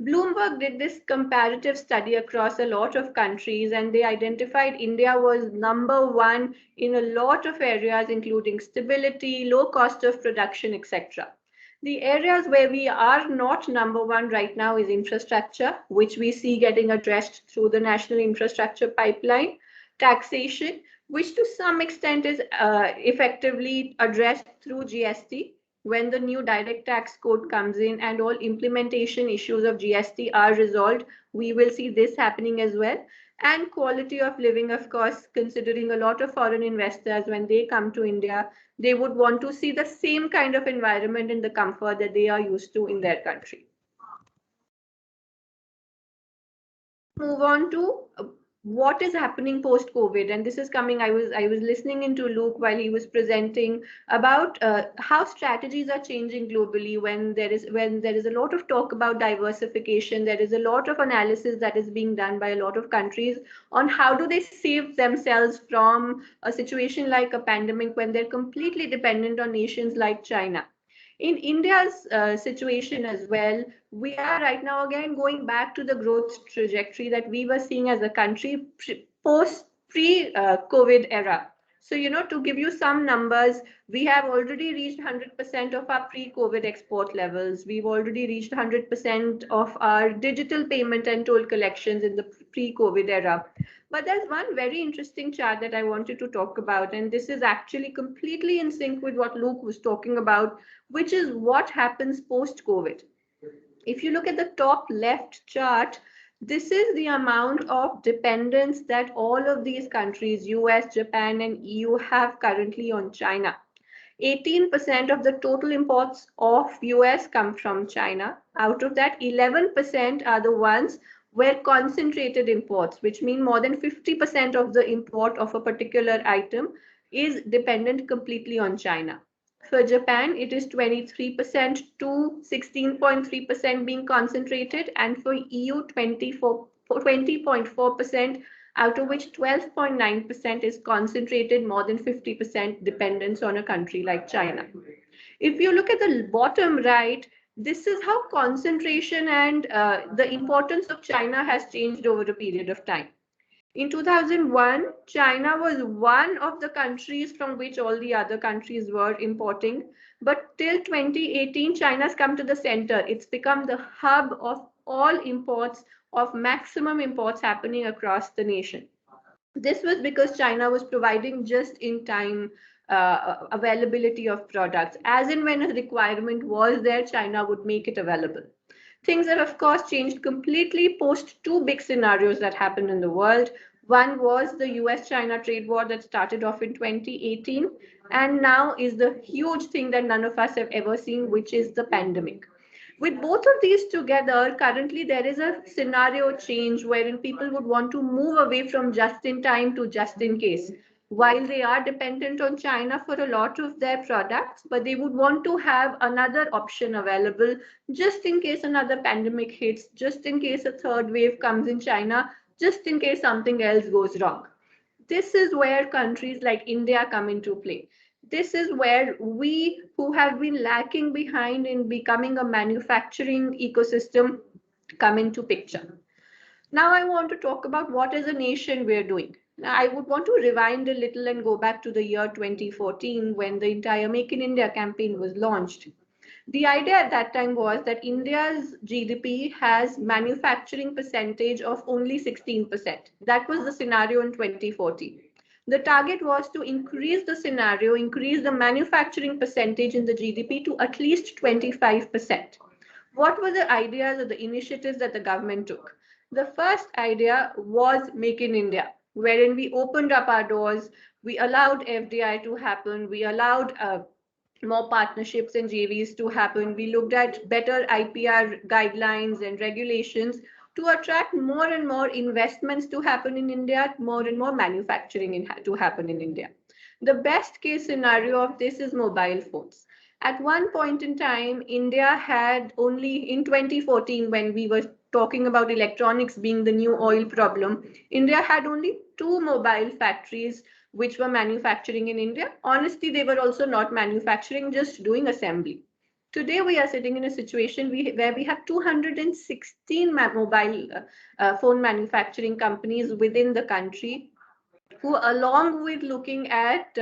Bloomberg did this comparative study across a lot of countries, and they identified India was number one in a lot of areas, including stability, low cost of production, etc. The areas where we are not number one right now is infrastructure, which we see getting addressed through the National Infrastructure Pipeline, taxation, which to some extent is effectively addressed through GST. When the new direct tax code comes in and all implementation issues of GST are resolved, we will see this happening as well. And quality of living, of course, considering a lot of foreign investors, when they come to India, they would want to see the same kind of environment and the comfort that they are used to in their country. Move on to what is happening post-COVID, and this is coming. I was listening into Luke while he was presenting about how strategies are changing globally when there is a lot of talk about diversification. There is a lot of analysis that is being done by a lot of countries on how do they save themselves from a situation like a pandemic when they're completely dependent on nations like China. In India's situation as well, we are right now again going back to the growth trajectory that we were seeing as a country pre-COVID era. So, to give you some numbers, we have already reached 100% of our pre-COVID export levels. We've already reached 100% of our digital payment and toll collections in the pre-COVID era. But there's one very interesting chart that I wanted to talk about, and this is actually completely in sync with what Luke was talking about, which is what happens post-COVID. If you look at the top left chart, this is the amount of dependence that all of these countries, US, Japan, and EU, have currently on China. 18% of the total imports of US come from China. Out of that, 11% are the ones where concentrated imports, which mean more than 50% of the import of a particular item is dependent completely on China. For Japan, it is 23% to 16.3% being concentrated, and for EU, 20.4%, out of which 12.9% is concentrated, more than 50% dependence on a country like China. If you look at the bottom right, this is how concentration and the importance of China has changed over a period of time. In 2001, China was one of the countries from which all the other countries were importing. But till 2018, China's come to the center. It's become the hub of all imports, of maximum imports happening across the nation. This was because China was providing just-in-time availability of products. As and when a requirement was there, China would make it available. Things have, of course, changed completely post two big scenarios that happened in the world. One was the US-China trade war that started off in 2018, and now is the huge thing that none of us have ever seen, which is the pandemic. With both of these together, currently there is a scenario change wherein people would want to move away from just in time to just in case. While they are dependent on China for a lot of their products, but they would want to have another option available just in case another pandemic hits, just in case a third wave comes in China, just in case something else goes wrong. This is where countries like India come into play. This is where we, who have been lacking behind in becoming a manufacturing ecosystem, come into picture. Now I want to talk about what as a nation we're doing. Now I would want to rewind a little and go back to the year 2014 when the entire Make in India campaign was launched. The idea at that time was that India's GDP has manufacturing percentage of only 16%. That was the scenario in 2014. The target was to increase the scenario, increase the manufacturing percentage in the GDP to at least 25%. What were the ideas or the initiatives that the government took? The first idea was Make in India, wherein we opened up our doors, we allowed FDI to happen, we allowed more partnerships and JVs to happen. We looked at better IPR guidelines and regulations to attract more and more investments to happen in India, more and more manufacturing to happen in India. The best case scenario of this is mobile phones. At one point in time, India had only in 2014, when we were talking about electronics being the new oil problem, India had only 2 mobile factories which were manufacturing in India. Honestly, they were also not manufacturing, just doing assembly. Today, we are sitting in a situation where we have 216 mobile phone manufacturing companies within the country, who, along with looking at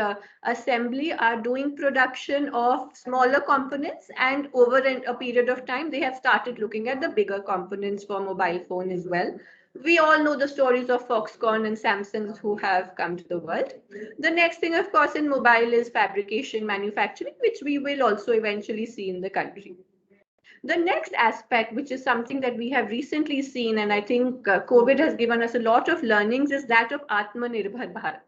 assembly, are doing production of smaller components, and over a period of time, they have started looking at the bigger components for mobile phone as well. We all know the stories of Foxconn and Samsung who have come to the world. The next thing, of course, in mobile is fabrication manufacturing, which we will also eventually see in the country. The next aspect, which is something that we have recently seen, and I think COVID has given us a lot of learnings, is that of Atmanirbhar Bharat.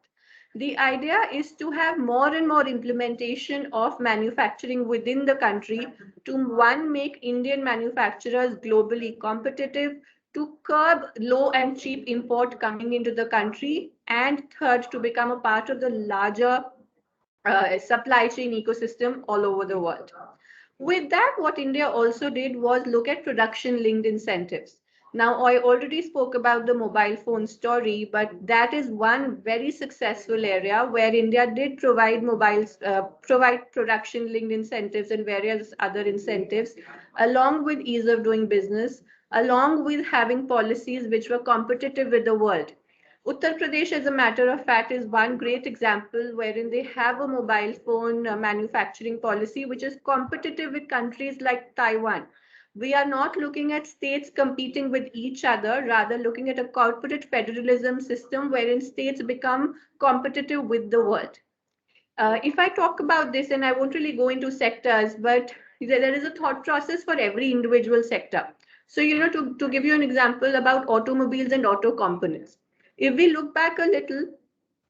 The idea is to have more and more implementation of manufacturing within the country to, one, make Indian manufacturers globally competitive, to curb low and cheap import coming into the country, and third, to become a part of the larger supply chain ecosystem all over the world. With that, what India also did was look at production-linked incentives. Now, I already spoke about the mobile phone story, but that is one very successful area where India did provide production-linked incentives and various other incentives, along with ease of doing business, along with having policies which were competitive with the world. Uttar Pradesh, as a matter of fact, is one great example wherein they have a mobile phone manufacturing policy which is competitive with countries like Taiwan. We are not looking at states competing with each other, rather looking at a corporate federalism system wherein states become competitive with the world. If I talk about this, and I won't really go into sectors, but there is a thought process for every individual sector. So, to give you an example about automobiles and auto components. If we look back a little,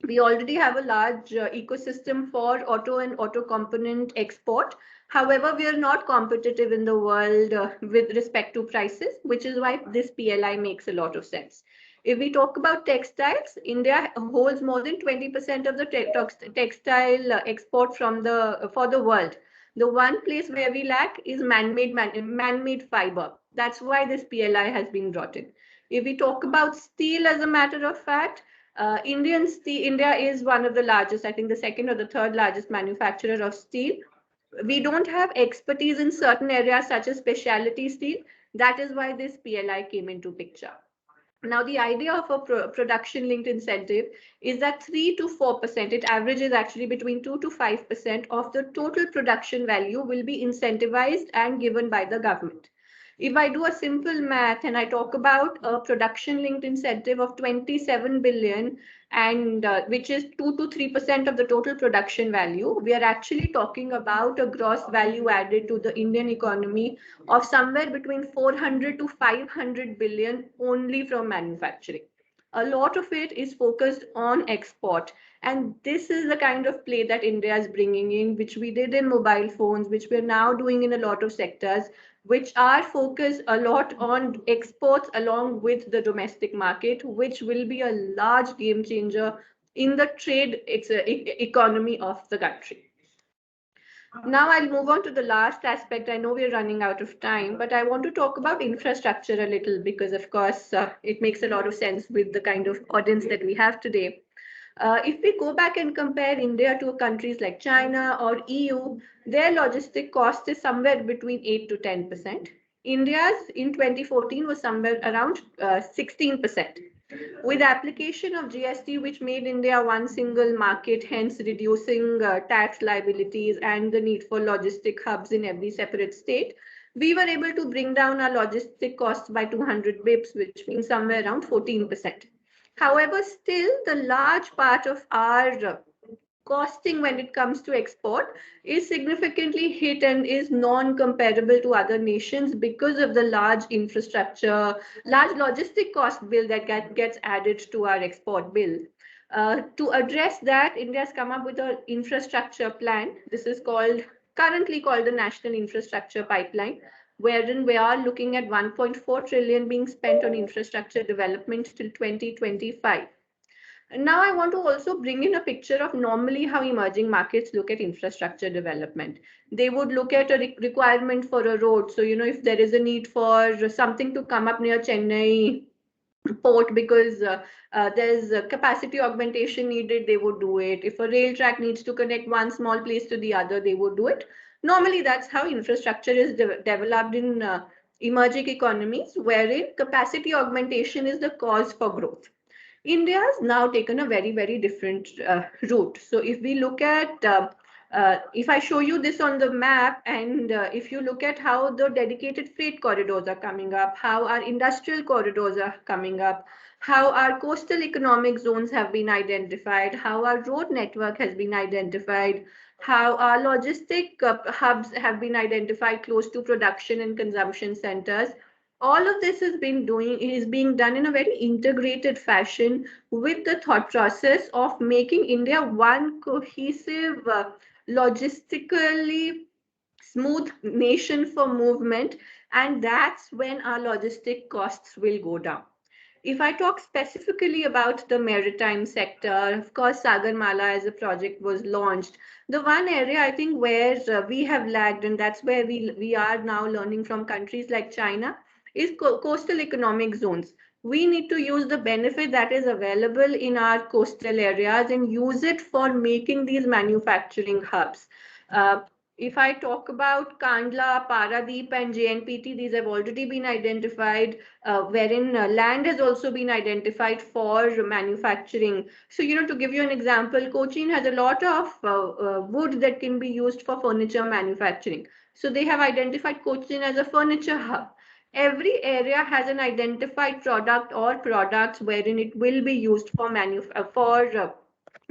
we already have a large ecosystem for auto and auto component export. However, we are not competitive in the world with respect to prices, which is why this PLI makes a lot of sense. If we talk about textiles, India holds more than 20% of the textile export for the world. The one place where we lack is man-made fiber. That's why this PLI has been brought in. If we talk about steel, as a matter of fact, India is one of the largest, I think the second or the third largest manufacturer of steel. We don't have expertise in certain areas such as specialty steel. That is why this PLI came into picture. Now, the idea of a production-linked incentive is that 3 to 4%, it averages actually between 2 to 5% of the total production value will be incentivized and given by the government. If I do a simple math and I talk about a production-linked incentive of 27 billion, and which is 2 to 3% of the total production value, we are actually talking about a gross value added to the Indian economy of somewhere between 400 to 500 billion only from manufacturing. A lot of it is focused on export. And this is the kind of play that India is bringing in, which we did in mobile phones, which we're now doing in a lot of sectors, which are focused a lot on exports along with the domestic market, which will be a large game changer in the trade economy of the country. Now I'll move on to the last aspect. I know we're running out of time, but I want to talk about infrastructure a little because, of course, it makes a lot of sense with the kind of audience that we have today. If we go back and compare India to countries like China or EU, their logistic cost is somewhere between 8 to 10%. India's in 2014 was somewhere around 16%. With application of GST, which made India one single market, hence reducing tax liabilities and the need for logistic hubs in every separate state, we were able to bring down our logistic costs by 200 bips, which means somewhere around 14%. However, still the large part of our costing when it comes to export is significantly hit and is non-comparable to other nations because of the large infrastructure, large logistic cost bill that gets added to our export bill. To address that, India has come up with an infrastructure plan. This is currently called the National Infrastructure Pipeline, wherein we are looking at 1.4 trillion being spent on infrastructure development till 2025. Now I want to also bring in a picture of normally how emerging markets look at infrastructure development. They would look at a requirement for a road. So, if there is a need for something to come up near Chennai port because there's a capacity augmentation needed, they would do it. If a rail track needs to connect one small place to the other, they would do it. Normally, that's how infrastructure is developed in emerging economies, wherein capacity augmentation is the cause for growth. India has now taken a very, very different route. So if we look at, if I show you this on the map, and if you look at how the dedicated freight corridors are coming up, how our industrial corridors are coming up, how our coastal economic zones have been identified, how our road network has been identified, how our logistic hubs have been identified close to production and consumption centers. All of this is being done in a very integrated fashion with the thought process of making India one cohesive, logistically smooth nation for movement, and that's when our logistic costs will go down. If I talk specifically about the maritime sector, of course, Sagarmala as a project was launched. The one area I think where we have lagged, and that's where we are now learning from countries like China, is coastal economic zones. We need to use the benefit that is available in our coastal areas and use it for making these manufacturing hubs. If I talk about Kandla, Paradeep, and JNPT, these have already been identified, wherein land has also been identified for manufacturing. So, to give you an example, Cochin has a lot of wood that can be used for furniture manufacturing. So, they have identified Cochin as a furniture hub. Every area has an identified product or products wherein it will be used for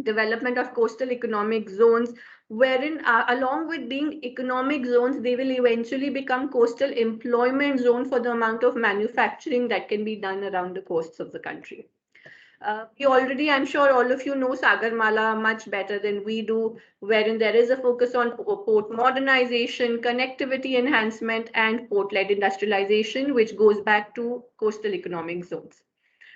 development of coastal economic zones, wherein along with being economic zones, they will eventually become coastal employment zone for the amount of manufacturing that can be done around the coasts of the country. I'm sure all of you know Sagarmala much better than we do, wherein there is a focus on port modernization, connectivity enhancement, and port-led industrialization, which goes back to coastal economic zones.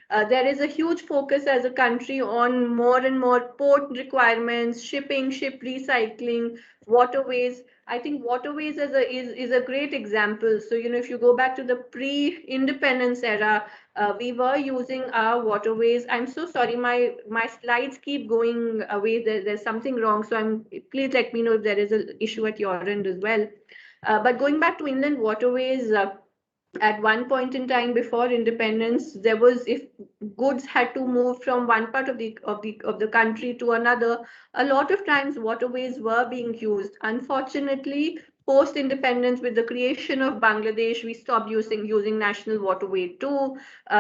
There is a huge focus as a country on more and more port requirements, shipping, ship recycling, waterways. I think waterways is a great example. So, if you go back to the pre-independence era, we were using our waterways. I'm so sorry, my slides keep going away. There's something wrong. So please let me know if there is an issue at your end as well. But going back to inland waterways, at one point in time before independence, there was, if goods had to move from one part of the country to another, a lot of times waterways were being used. Unfortunately, post independence, with the creation of Bangladesh, we stopped using National Waterway 2.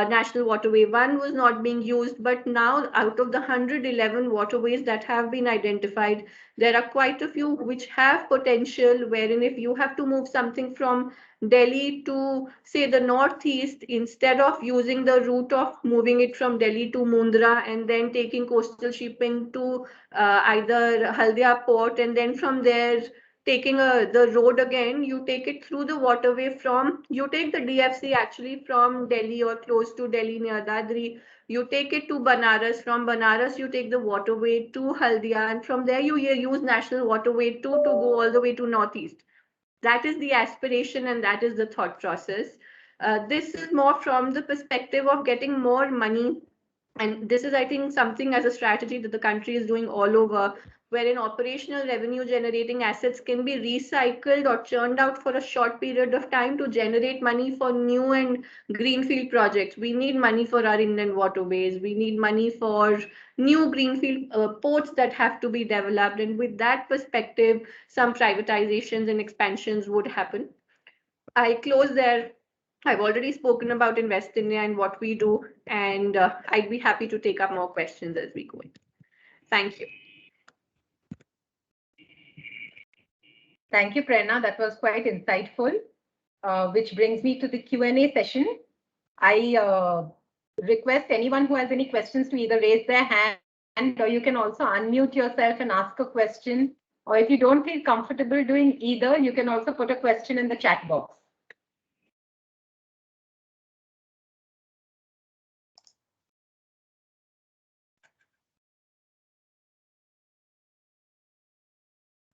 National Waterway 1 was not being used, but now out of the 111 waterways that have been identified, there are quite a few which have potential, wherein if you have to move something from Delhi to, say, the northeast, instead of using the route of moving it from Delhi to Mundra and then taking coastal shipping to either Haldia port, and then from there taking the road again, you take it through the waterway you take the DFC actually from Delhi or close to Delhi near Dadri. You take it to Banaras. From Banaras, you take the waterway to Haldia, and from there you use National Waterway 2 to go all the way to northeast. That is the aspiration and that is the thought process. This is more from the perspective of getting more money. And this is, I think, something as a strategy that the country is doing all over, wherein operational revenue generating assets can be recycled or churned out for a short period of time to generate money for new and greenfield projects. We need money for our inland waterways. We need money for new greenfield ports that have to be developed. And with that perspective, some privatizations and expansions would happen. I close there. I've already spoken about Invest India and what we do, and I'd be happy to take up more questions as we go in. Thank you. Thank you, Prerna. That was quite insightful, which brings me to the Q&A session. I request anyone who has any questions to either raise their hand, or you can also unmute yourself and ask a question. Or if you don't feel comfortable doing either, you can also put a question in the chat box.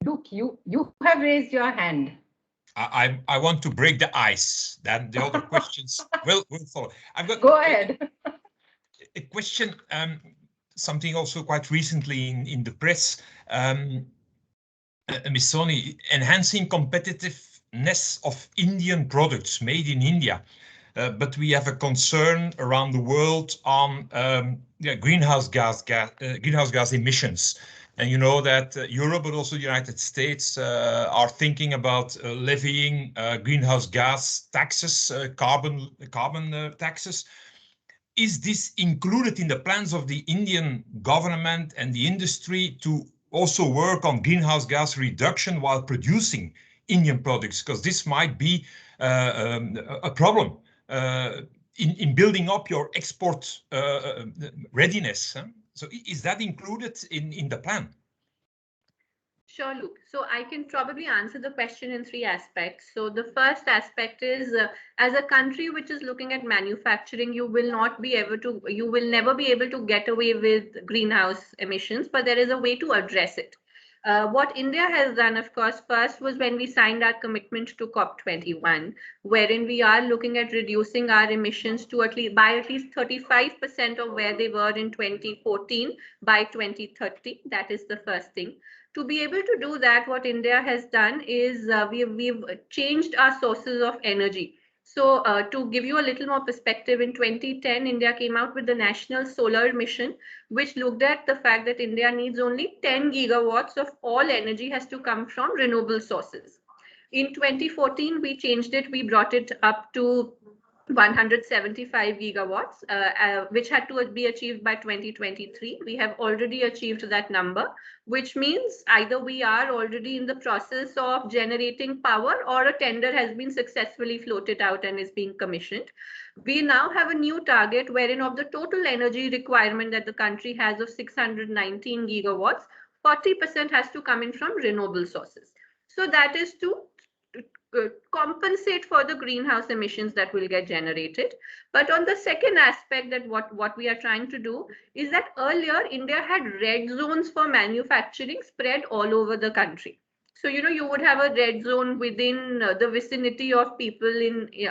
Luke, you have raised your hand. I want to break the ice. Then the other questions will follow. I've got Go ahead. A question, something also quite recently in the press. Ms. Soni, enhancing competitiveness of Indian products made in India. But we have a concern around the world on greenhouse gas emissions. And you know that Europe, but also the United States, are thinking about levying greenhouse gas taxes, carbon taxes. Is this included in the plans of the Indian government and the industry to also work on greenhouse gas reduction while producing Indian products? Because this might be a problem in building up your export readiness. Huh? So is that included in the plan? Sure, Luke. So I can probably answer the question in three aspects. So the first aspect is, as a country which is looking at manufacturing, you will never be able to get away with greenhouse emissions, but there is a way to address it. What India has done, of course, first was when we signed our commitment to COP21, wherein we are looking at reducing our emissions to at least 35% of where they were in 2014 by 2030. That is the first thing. To be able to do that, what India has done is we've changed our sources of energy. So to give you a little more perspective, in 2010, India came out with the National Solar Mission, which looked at the fact that India needs only 10 gigawatts of all energy has to come from renewable sources. In 2014, we changed it. We brought it up to 175 gigawatts, which had to be achieved by 2023. We have already achieved that number, which means either we are already in the process of generating power or a tender has been successfully floated out and is being commissioned. We now have a new target wherein of the total energy requirement that the country has of 619 gigawatts, 40% has to come in from renewable sources. So that is to compensate for the greenhouse emissions that will get generated. But on the second aspect, that what we are trying to do is that earlier India had red zones for manufacturing spread all over the country. So, you know, you would have a red zone within the vicinity of people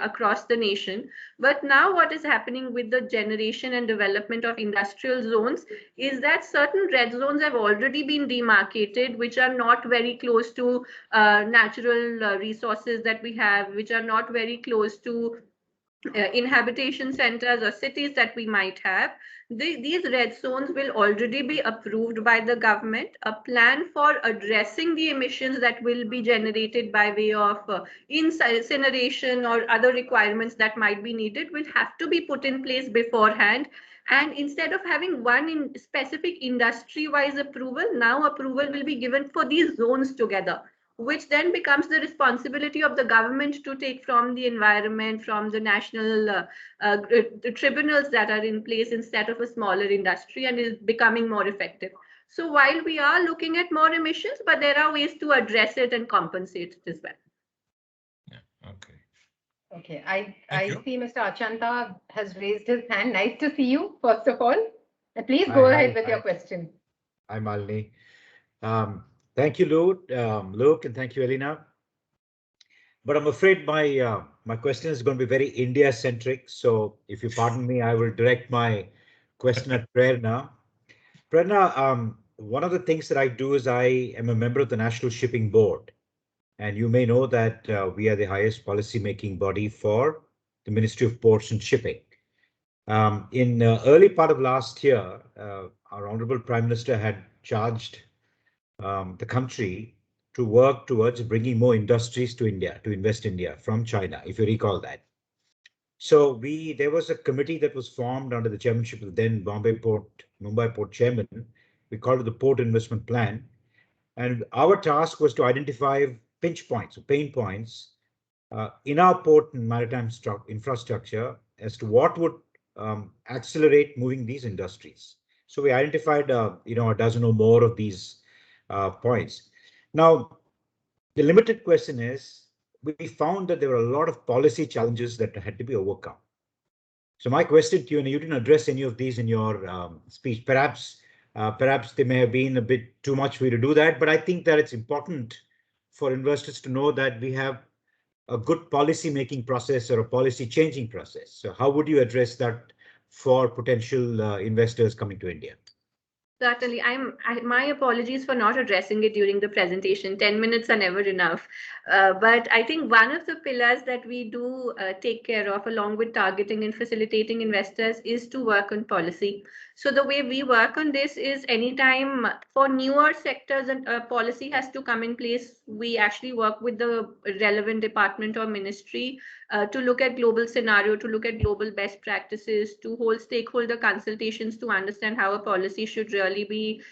across the nation. But now what is happening with the generation and development of industrial zones is that certain red zones have already been demarcated, which are not very close to natural resources that we have, which are not very close to inhabitation centers or cities that we might have. These red zones will already be approved by the government. A plan for addressing the emissions that will be generated by way of incineration or other requirements that might be needed will have to be put in place beforehand. And instead of having one specific industry-wise approval, now approval will be given for these zones together, which then becomes the responsibility of the government to take from the environment, from the national tribunals that are in place instead of a smaller industry, and is becoming more effective. So while we are looking at more emissions, but there are ways to address it and compensate it as well. Yeah, okay. Okay, I see Mr. Achanta has raised his hand. Nice to see you, first of all. Please go ahead with your question. Hi, Malini. Thank you, Luke, and thank you, Elena. But I'm afraid my question is going to be very India-centric. So if you pardon me, I will direct my question at Prerna. Prerna, one of the things that I do is I am a member of the National Shipping Board. And you may know that we are the highest policy-making body for the Ministry of Ports and Shipping. In early part of last year, our Honorable Prime Minister had charged the country to work towards bringing more industries to India, to invest in India from China, if you recall that. So there was a committee that was formed under the chairmanship of the then Mumbai Port chairman. We called it the Port Investment Plan. And our task was to identify pinch points, or pain points, in our port and maritime infrastructure as to what would accelerate moving these industries. So we identified, a dozen or more of these points. Now, the limited question is, we found that there were a lot of policy challenges that had to be overcome. So my question to you, and you didn't address any of these in your speech, perhaps they may have been a bit too much for you to do that, but I think that it's important for investors to know that we have a good policy making process or a policy changing process. So how would you address that for potential investors coming to India? Certainly. My apologies for not addressing it during the presentation. 10 minutes are never enough. But I think one of the pillars that we do take care of, along with targeting and facilitating investors, is to work on policy. So the way we work on this is, anytime for newer sectors and policy has to come in place, we actually work with the relevant department or ministry to look at global scenario, to look at global best practices, to hold stakeholder consultations to understand how a policy should really be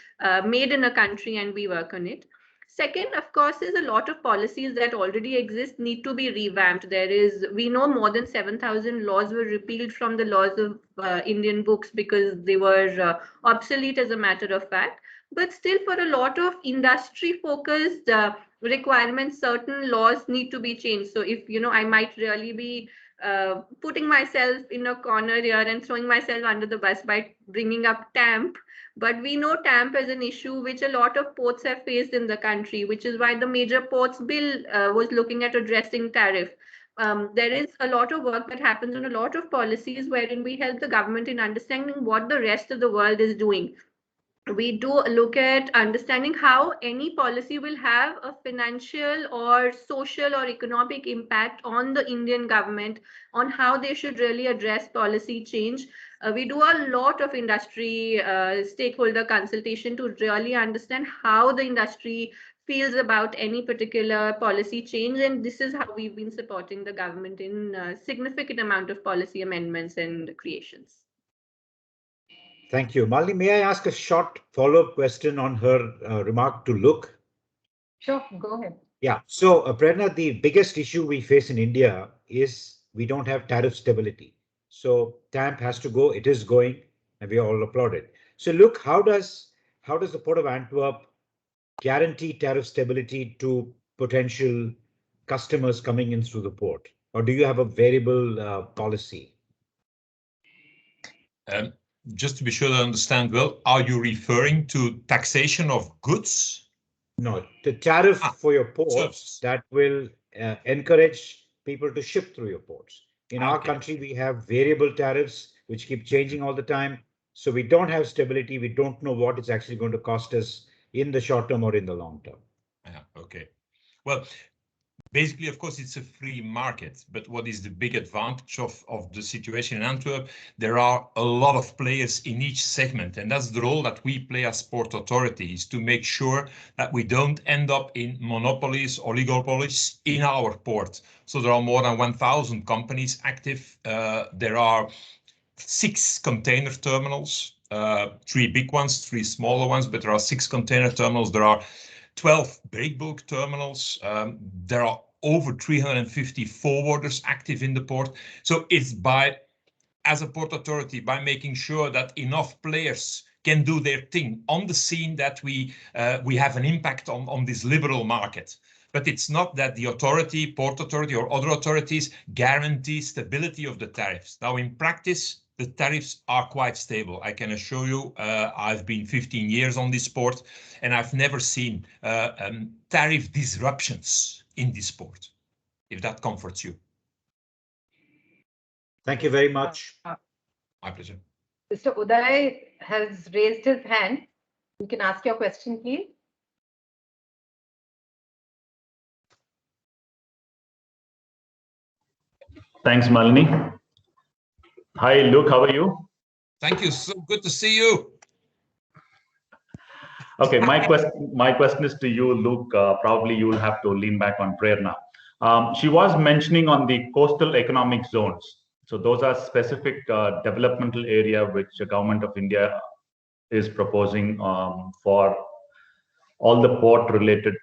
made in a country, and we work on it. Second, of course, is a lot of policies that already exist need to be revamped. We know more than 7,000 laws were repealed from the laws of Indian books because they were obsolete, as a matter of fact. But still, for a lot of industry-focused requirements, certain laws need to be changed. So if, I might really be putting myself in a corner here and throwing myself under the bus by bringing up TAMP. But we know TAMP is an issue which a lot of ports have faced in the country, which is why the major ports bill was looking at addressing tariff. There is a lot of work that happens on a lot of policies wherein we help the government in understanding what the rest of the world is doing. We do look at understanding how any policy will have a financial or social or economic impact on the Indian government, on how they should really address policy change. We do a lot of industry stakeholder consultation to really understand how the industry feels about any particular policy change, and this is how we've been supporting the government in a significant amount of policy amendments and creations. Thank you. Malini, may I ask a short follow-up question on her remark to Luke? Sure, go ahead. Yeah. So, Prerna, the biggest issue we face in India is we don't have tariff stability. So TAMP has to go. It is going, and we all applaud it. So, Luke, how does the Port of Antwerp guarantee tariff stability to potential customers coming in through the port, or do you have a variable policy? Just to be sure I understand well, are you referring to taxation of goods? No, the tariff for your ports service. that will encourage people to ship through your ports. In our country, we have variable tariffs which keep changing all the time. So we don't have stability. We don't know what it's actually going to cost us in the short term or in the long term. Yeah, okay. Well, basically, of course, it's a free market, but what is the big advantage of the situation in Antwerp? There are a lot of players in each segment, and that's the role that we play as port authorities, to make sure that we don't end up in monopolies or oligopolies in our port. So there are more than 1,000 companies active. There are 6 container terminals, 3 big ones, 3 smaller ones, but there are 6 container terminals. There are 12 break bulk terminals. There are over 350 forwarders active in the port. So it's as a port authority, by making sure that enough players can do their thing on the scene, that we have an impact on this liberal market. But it's not that the authority, port authority or other authorities, guarantee stability of the tariffs. Now, in practice, the tariffs are quite stable. I can assure you, I've been 15 years on this port, and I've never seen tariff disruptions in this port, if that comforts you. Thank you very much. My pleasure. Mr. Uday has raised his hand. You can ask your question, please. Thanks, Malini. Hi, Luke, how are you? Thank you. So good to see you. Okay, my question is to you, Luke. Probably you will have to lean back on Prerna. She was mentioning on the coastal economic zones. So those are specific developmental area which the government of India is proposing for all the port-related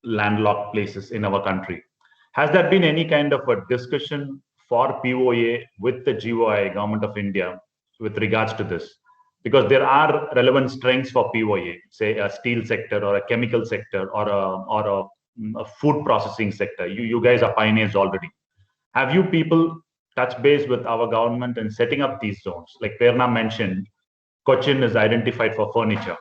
landlocked places in our country. Has there been any kind of a discussion for POA with the GOI, Government of India, with regards to this? Because there are relevant strengths for POA, say a steel sector or a chemical sector or a food processing sector. You guys are pioneers already. Have you people touch base with our government in setting up these zones? Like Prerna mentioned, Cochin is identified for furniture.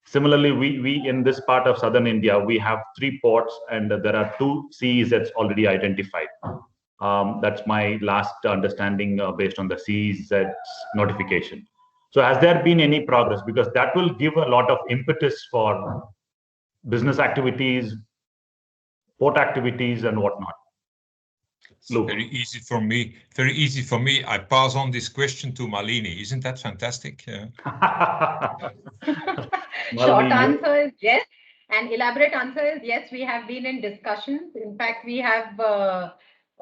Similarly, we in this part of southern India, we have 3 ports and there are 2 CEZs already identified. That's my last understanding based on the CEZ notification. So has there been any progress? Because that will give a lot of impetus for business activities, port activities and whatnot. Luke. Very easy for me. Very easy for me. I pass on this question to Malini. Isn't that fantastic? Short answer is yes. And elaborate answer is yes, we have been in discussions. In fact, we have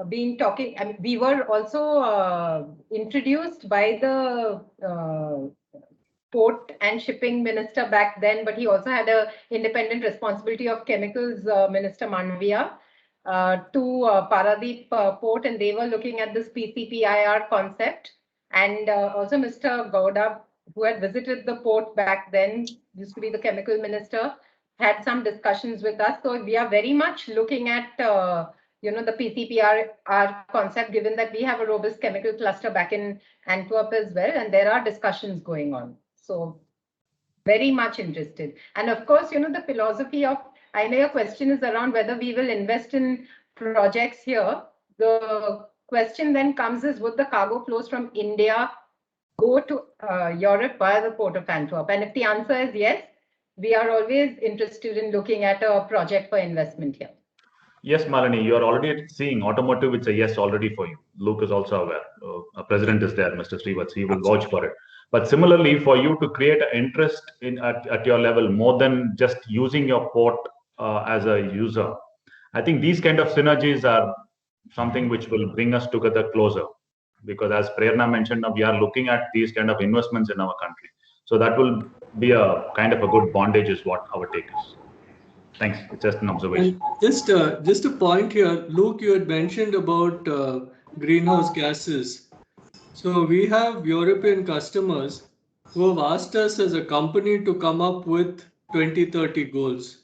been talking. I mean, we were also introduced by the port and shipping minister back then, but he also had an independent responsibility of chemicals minister Manvia to Paradeep port, and they were looking at this PCPIR concept. And also Mr. Gowda, who had visited the port back then, used to be the chemical minister, had some discussions with us. So we are very much looking at the PCPIR concept, given that we have a robust chemical cluster back in Antwerp as well, and there are discussions going on. So very much interested. And of course, the philosophy of, I know your question is around whether we will invest in projects here. The question then comes is, would the cargo flows from India go to Europe via the port of Antwerp? And if the answer is yes, we are always interested in looking at a project for investment here. Yes, Malini, you are already seeing automotive. It's a yes already for you. Luke is also aware. President is there, Mr. Srivats. He will vouch for it. But similarly, for you to create an interest at your level, more than just using your port as a user, I think these kind of synergies are something which will bring us together closer. Because as Prerna mentioned, we are looking at these kind of investments in our country. So that will be a kind of a good bondage is what our take is. Thanks. It's just an observation. And just a point here, Luke, you had mentioned about greenhouse gases. So we have European customers who have asked us as a company to come up with 2030 goals.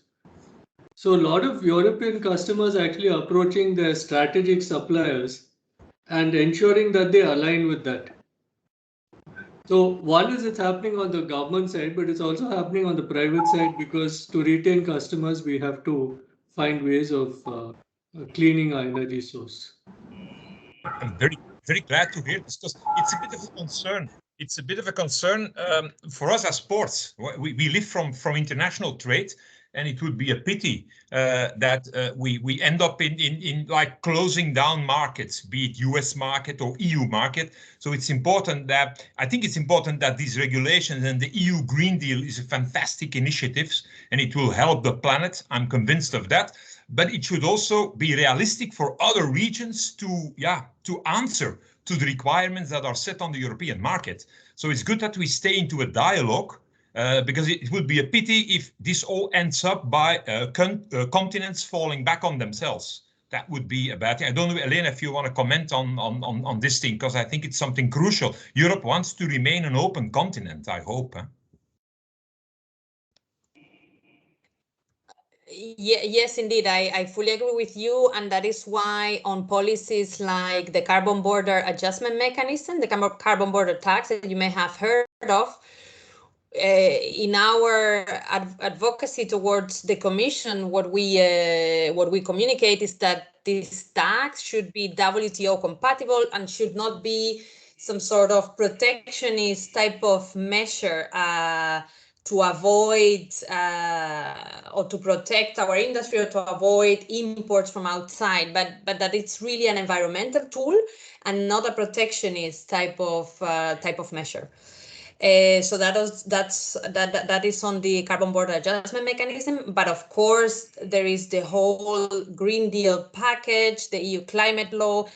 So a lot of European customers actually approaching their strategic suppliers and ensuring that they align with that. So one is it's happening on the government side, but it's also happening on the private side, because to retain customers, we have to find ways of cleaning our energy source. I'm very, very glad to hear this, because it's a bit of a concern. It's a bit of a concern for us as ports. We live from international trade, and it would be a pity that we end up in like closing down markets, be it US market or EU market. So it's important that, I think it's important that these regulations and the EU Green Deal is a fantastic initiative, and it will help the planet. I'm convinced of that. But it should also be realistic for other regions to answer to the requirements that are set on the European market. So it's good that we stay into a dialogue, because it would be a pity if this all ends up by continents falling back on themselves. That would be a bad thing. I don't know, Elena, if you want to comment on this thing, because I think it's something crucial. Europe wants to remain an open continent, I hope. Yes, indeed, I fully agree with you, and that is why on policies like the carbon border adjustment mechanism, the carbon border tax that you may have heard of, in our advocacy towards the Commission, what we communicate is that this tax should be WTO compatible and should not be some sort of protectionist type of measure to avoid or to protect our industry or to avoid imports from outside, but that it's really an environmental tool and not a protectionist type of measure. So that is on the carbon border adjustment mechanism. But of course, there is the whole Green Deal package, the EU climate law,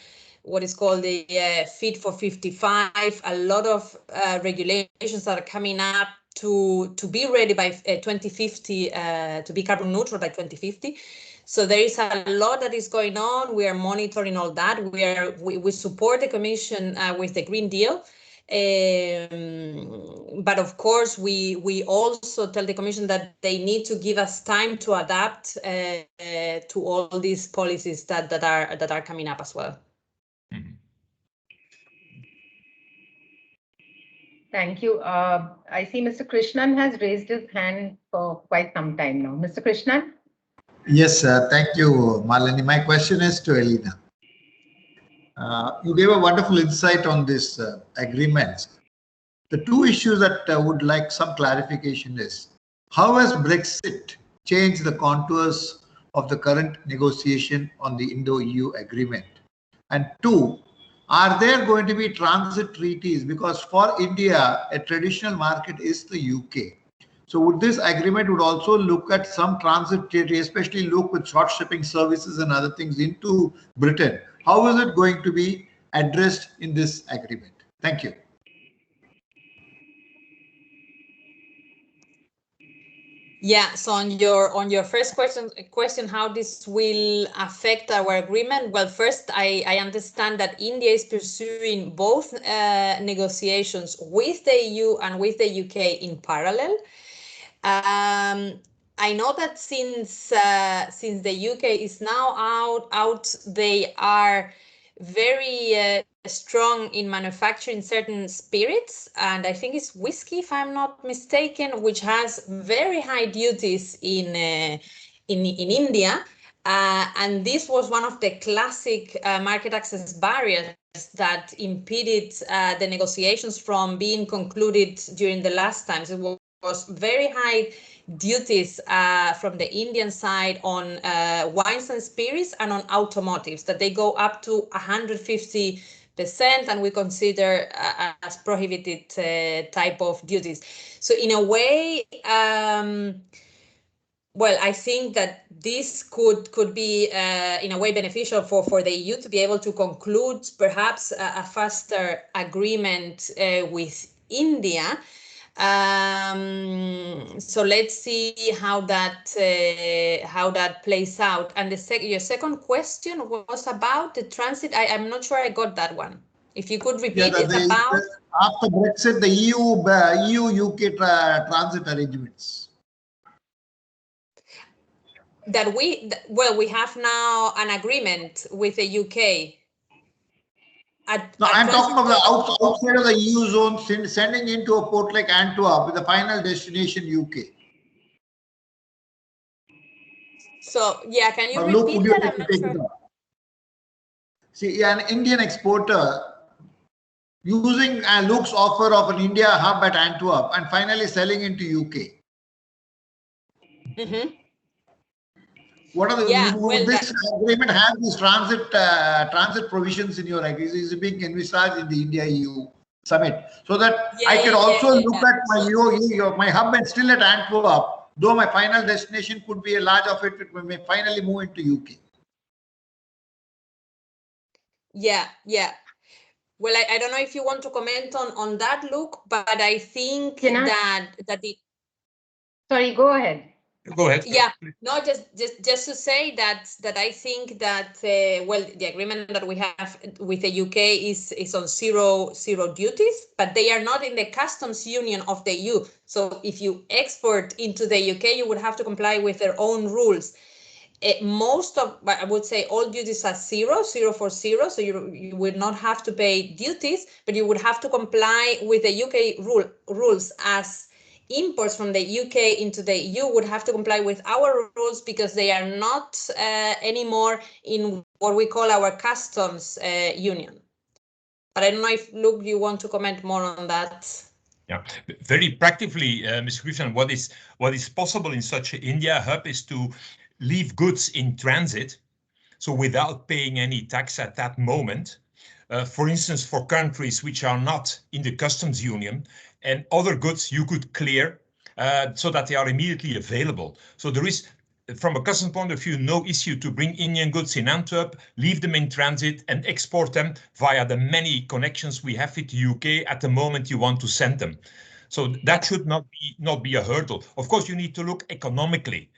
what is called the Fit for 55, a lot of regulations that are coming up to be ready by 2050, to be carbon neutral by 2050. So there is a lot that is going on. We are monitoring all that. We support the Commission with the Green Deal. But of course, we also tell the Commission that they need to give us time to adapt to all these policies that are coming up as well. Thank you. I see Mr. Krishnan has raised his hand for quite some time now. Mr. Krishnan? Yes, thank you, Malini. My question is to Elena. You gave a wonderful insight on this agreements. The two issues that I would like some clarification is, how has Brexit changed the contours of the current negotiation on the Indo-EU agreement? And two, are there going to be transit treaties? Because for India, a traditional market is the UK. So would this agreement would also look at some transit treaty, especially look with short shipping services and other things into Britain? How is it going to be addressed in this agreement? Thank you. Yeah, so on your first question, how this will affect our agreement? Well, first, I understand that India is pursuing both negotiations with the EU and with the UK in parallel. I know that since the UK is now out, they are very strong in manufacturing certain spirits, and I think it's whiskey, if I'm not mistaken, which has very high duties in India, and this was one of the classic market access barriers that impeded the negotiations from being concluded during the last times. It was very high duties from the Indian side on wines and spirits and on automotives, that they go up to 150%, and we consider as prohibited type of duties. So in a way, well, I think that this could be in a way beneficial for the EU to be able to conclude perhaps a faster agreement with India. So let's see how that plays out. And your second question was about the transit. I'm not sure I got that one. If you could repeat it about after Brexit, the EU-UK transit arrangements. That we have now an agreement with the UK. No, I'm talking of the outside of the EU zone, sending into a port like Antwerp with the final destination UK. So, yeah, can you repeat that? I'm not sure. See, an Indian exporter using Luke's offer of an India hub at Antwerp and finally selling into UK. Mm-hmm. What are the, well, this agreement has these transit provisions in your agreement? Is being envisaged in the India-EU summit, so that I can also look at my my hub and still at Antwerp, though my final destination could be a large of it may finally move into UK. Yeah. Well, I don't know if you want to comment on that, Luke, but I think that the. Sorry, go ahead. Go ahead. Yeah, no, just to say that I think that well, the agreement that we have with the UK is on zero duties, but they are not in the customs union of the EU. So if you export into the UK, you would have to comply with their own rules. Most of, I would say, all duties are zero for zero, so you would not have to pay duties, but you would have to comply with the UK rules as. Imports from the UK into the EU would have to comply with our rules because they are not anymore in what we call our customs union. But I don't know if, Luke, you want to comment more on that. Yeah, very practically, Mr. Krishnan, what is possible in such an India hub is to leave goods in transit, so without paying any tax at that moment. For instance, for countries which are not in the customs union, and other goods you could clear so that they are immediately available. So there is from a customs point of view, no issue to bring Indian goods in Antwerp, leave them in transit and export them via the many connections we have with the UK at the moment you want to send them. So that should not be a hurdle. Of course, you need to look economically.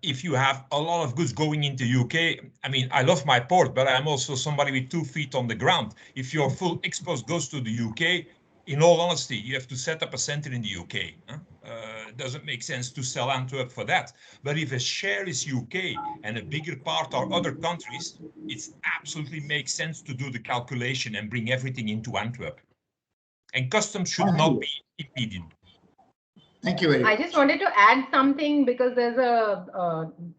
If you have a lot of goods going into UK, I mean, I love my port, but I'm also somebody with 2 feet on the ground. If your full export goes to the UK, in all honesty, you have to set up a center in the UK. It doesn't make sense to sell Antwerp for that. But if a share is UK and a bigger part are other countries, it absolutely makes sense to do the calculation and bring everything into Antwerp. And customs should not be impeded. Thank you very much. I just wanted to add something because there's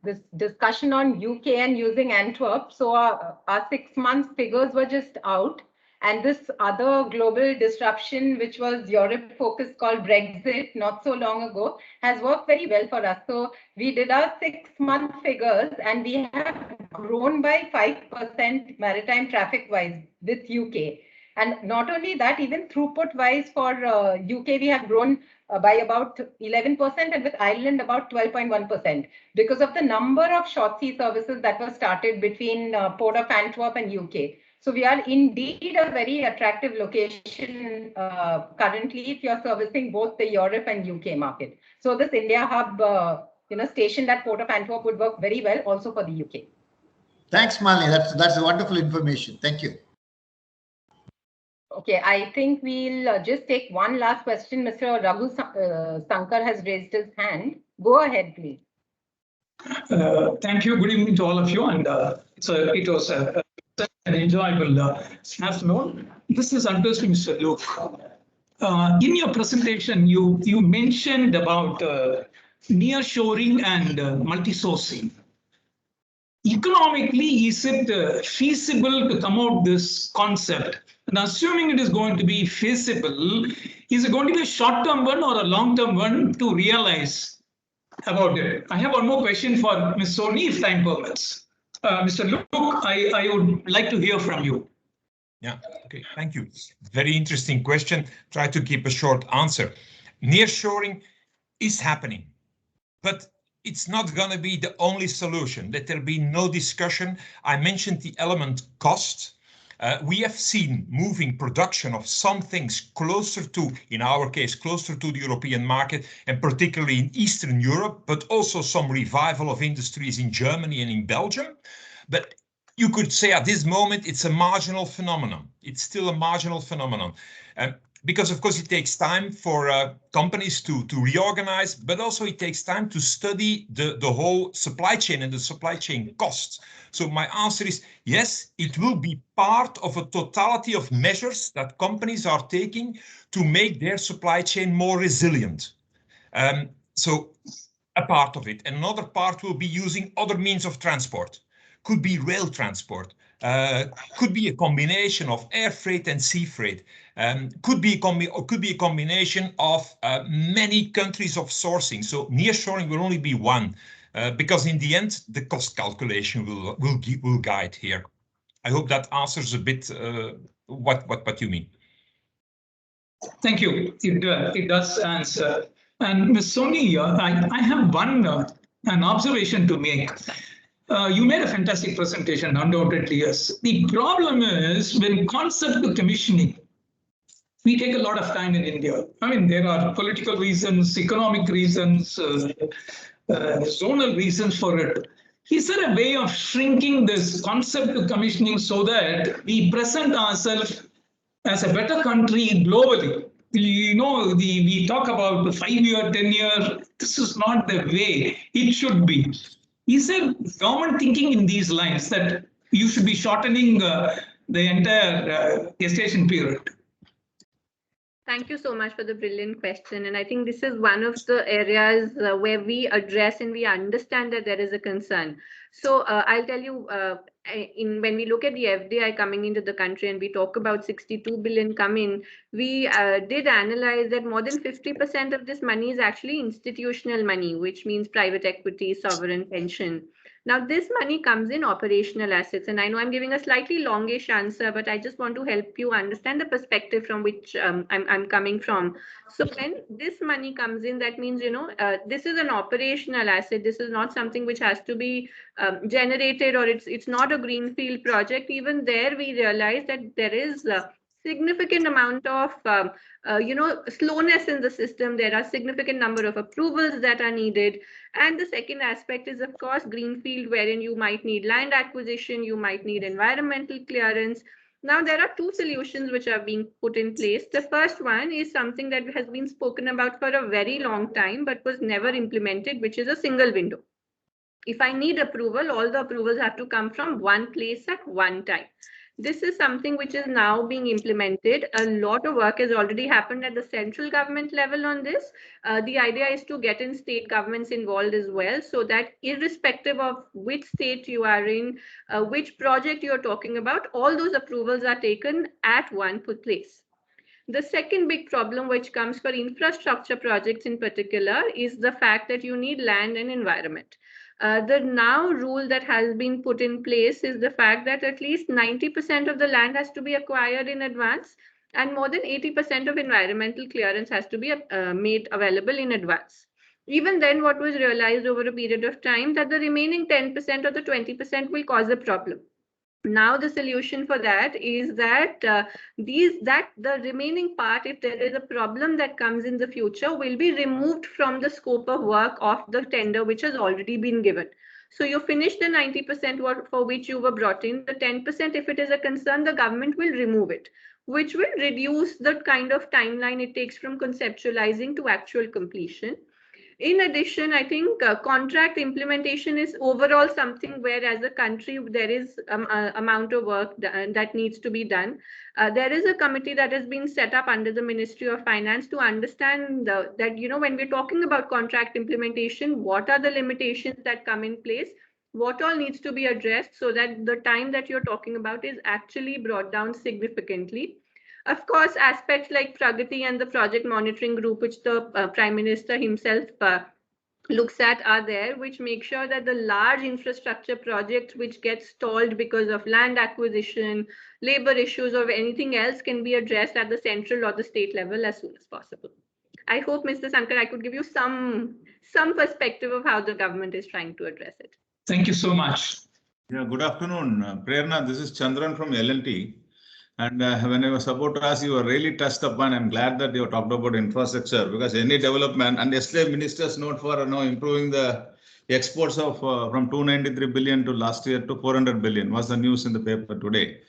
this discussion on UK and using Antwerp. So our 6 months figures were just out. And this other global disruption, which was Europe focused called Brexit not so long ago, has worked very well for us. So we did our 6 month figures and we have grown by 5% maritime traffic wise with UK. And not only that, even throughput wise for UK, we have grown by about 11% and with Ireland about 12.1% because of the number of short sea services that were started between Port of Antwerp and UK. So we are indeed a very attractive location currently if you're servicing both the Europe and UK market. So this India hub, stationed at Port of Antwerp would work very well also for the UK. Thanks, Malini. That's wonderful information. Thank you. Okay, I think we'll just take one last question. Mr. Raghu Sankar has raised his hand. Go ahead, please. Thank you. Good evening to all of you. And it was an enjoyable afternoon. This is addressed to Mr. Luke. In your presentation, you mentioned about nearshoring and multi-sourcing. Economically, is it feasible to come out this concept? And assuming it is going to be feasible, is it going to be a short-term one or a long-term one to realize about it? I have one more question for Ms. Soni, if time permits. Mr. Luke, I would like to hear from you. Yeah, okay, thank you. Very interesting question. Try to keep a short answer. Nearshoring is happening, but it's not going to be the only solution. Let there be no discussion. I mentioned the element cost. We have seen moving production of some things closer to, in our case, closer to the European market, and particularly in Eastern Europe, but also some revival of industries in Germany and in Belgium. But you could say at this moment, it's a marginal phenomenon. It's still a marginal phenomenon. Because of course it takes time for companies to reorganize, but also it takes time to study the whole supply chain and the supply chain costs. So my answer is yes, it will be part of a totality of measures that companies are taking to make their supply chain more resilient. So a part of it. Another part will be using other means of transport. Could be rail transport. Could be a combination of air freight and sea freight. Could be a combination of many countries of sourcing. So nearshoring will only be one, because in the end, the cost calculation will guide here. I hope that answers a bit what you mean. Thank you. It does answer. And Ms. Soni, I have an observation to make. You made a fantastic presentation, undoubtedly, yes. The problem is when concept to commissioning, we take a lot of time in India. I mean, there are political reasons, economic reasons, zonal reasons for it. Is there a way of shrinking this concept to commissioning so that we present ourselves as a better country globally? You know, we talk about the 5-year, 10-year. This is not the way it should be. Is there government thinking in these lines that you should be shortening the entire gestation period? Thank you so much for the brilliant question. And I think this is one of the areas where we address and we understand that there is a concern. So I'll tell you, when we look at the FDI coming into the country and we talk about 62 billion coming, we did analyze that more than 50% of this money is actually institutional money, which means private equity, sovereign pension. Now, this money comes in operational assets. And I know I'm giving a slightly longish answer, but I just want to help you understand the perspective from which I'm coming from. So when this money comes in, that means, this is an operational asset. This is not something which has to be generated, or it's not a greenfield project. Even there, we realize that there is significant amount of slowness in the system. There are significant number of approvals that are needed. And the second aspect is, of course, greenfield, wherein you might need land acquisition, you might need environmental clearance. Now, there are two solutions which are being put in place. The first one is something that has been spoken about for a very long time, but was never implemented, which is a single window. If I need approval, all the approvals have to come from one place at one time. This is something which is now being implemented. A lot of work has already happened at the central government level on this. The idea is to get in state governments involved as well, so that irrespective of which state you are in, which project you're talking about, all those approvals are taken at one place. The second big problem which comes for infrastructure projects in particular is the fact that you need land and environment. The now rule that has been put in place is the fact that at least 90% of the land has to be acquired in advance, and more than 80% of environmental clearance has to be made available in advance. Even then, what was realized over a period of time that the remaining 10% or the 20% will cause a problem. Now the solution for that is that the remaining part, if there is a problem that comes in the future, will be removed from the scope of work of the tender which has already been given. So you finish the 90% work for which you were brought in. The 10%, if it is a concern, the government will remove it, which will reduce the kind of timeline it takes from conceptualizing to actual completion. In addition, I think contract implementation is overall something where, as a country, there is amount of work that needs to be done. There is a committee that has been set up under the Ministry of Finance to understand that, when we're talking about contract implementation, what are the limitations that come in place, what all needs to be addressed, so that the time that you're talking about is actually brought down significantly. Of course, aspects like Pragati and the project monitoring group, which the Prime Minister himself looks at, are there, which make sure that the large infrastructure projects which get stalled because of land acquisition, labor issues, or anything else can be addressed at the central or the state level as soon as possible. I hope, Mr. Sankar, I could give you some perspective of how the government is trying to address it. Thank you so much. Yeah, good afternoon, Prerna. This is Chandran from L&T. And when I was about to ask, you were really touched upon. I'm glad that you talked about infrastructure, because any development, and yesterday minister's note for improving the exports of from 293 billion to last year to 400 billion was the news in the paper today.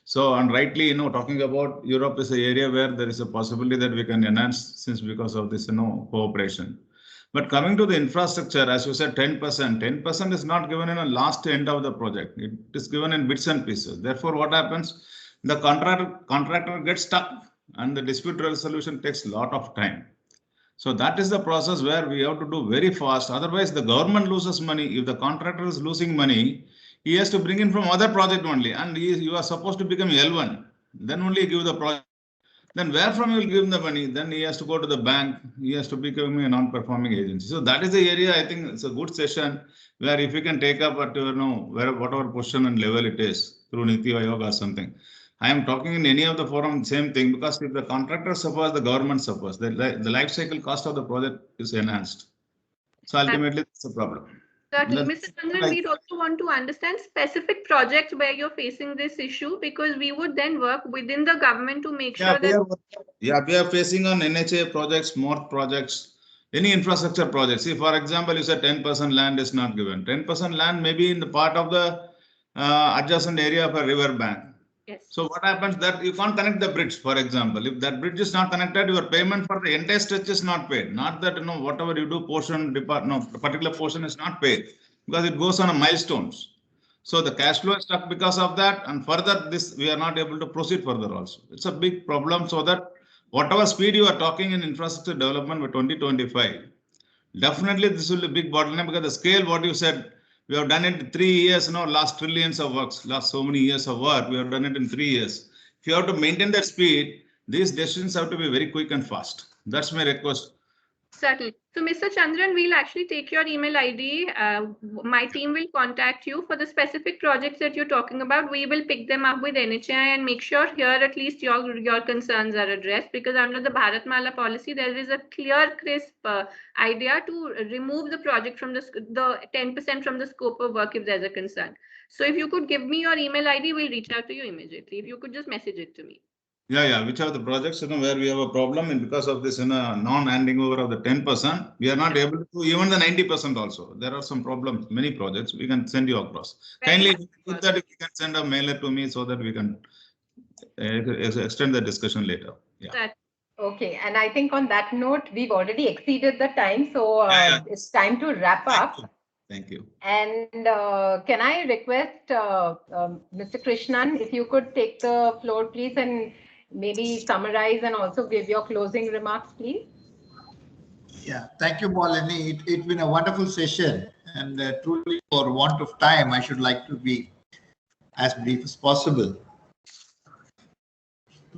So, and rightly, talking about Europe is an area where there is a possibility that we can enhance because of this, cooperation. But coming to the infrastructure, as you said, 10% is not given in the last end of the project. It is given in bits and pieces. Therefore, what happens? The contractor gets stuck, and the dispute resolution takes a lot of time. So that is the process where we have to do very fast. Otherwise, the government loses money. If the contractor is losing money, he has to bring in from other project only, and you are supposed to become L1. Then only give the project. Then where from you will give him the money? Then he has to go to the bank. He has to become a non-performing agency. So that is the area. I think it's a good session where if you can take up at whatever position and level it is through Niti Aayog or something. I am talking in any of the forum, same thing, because if the contractor suffers, the government suffers. The life cycle cost of the project is enhanced. So ultimately, that's the problem. Certainly, Mr. Chandran, we'd also want to understand specific projects where you're facing this issue, because we would then work within the government to make sure that. We are facing on NHA projects, MORTH projects, any infrastructure projects. See, for example, you said 10% land is not given. 10% land may be in the part of the adjacent area of a river bank. Yes. So what happens that you can't connect the bridge, for example. If that bridge is not connected, your payment for the entire stretch is not paid. Not that, whatever you do, the particular portion is not paid, because it goes on a milestones. So the cash flow is stuck because of that. And further, we are not able to proceed further also. It's a big problem, so that whatever speed you are talking in infrastructure development by 2025, definitely this will be a big bottleneck, because the scale, what you said, we have done it in 3 years, last trillions of works, last so many years of work, we have done it in 3 years. If you have to maintain that speed, these decisions have to be very quick and fast. That's my request. Certainly. So, Mr. Chandran, we'll actually take your email ID. My team will contact you for the specific projects that you're talking about. We will pick them up with NHI and make sure here at least your concerns are addressed, because under the Bharatmala policy, there is a clear, crisp idea to remove the project from the 10% from the scope of work if there's a concern. So if you could give me your email ID, we'll reach out to you immediately. If you could just message it to me. Yeah, which are the projects, where we have a problem, and because of this, non-handing over of the 10%, we are not able to do even the 90% also. There are some problems, many projects, we can send you across. Kindly put that, if you can send a mailer to me so that we can extend the discussion later. Yeah. Okay, and I think on that note, we've already exceeded the time, so it's time to wrap up. Thank you. And can I request Mr. Krishnan, if you could take the floor, please, and maybe summarize and also give your closing remarks, please. Yeah, thank you, Malini. It's been a wonderful session, and truly, for want of time, I should like to be as brief as possible.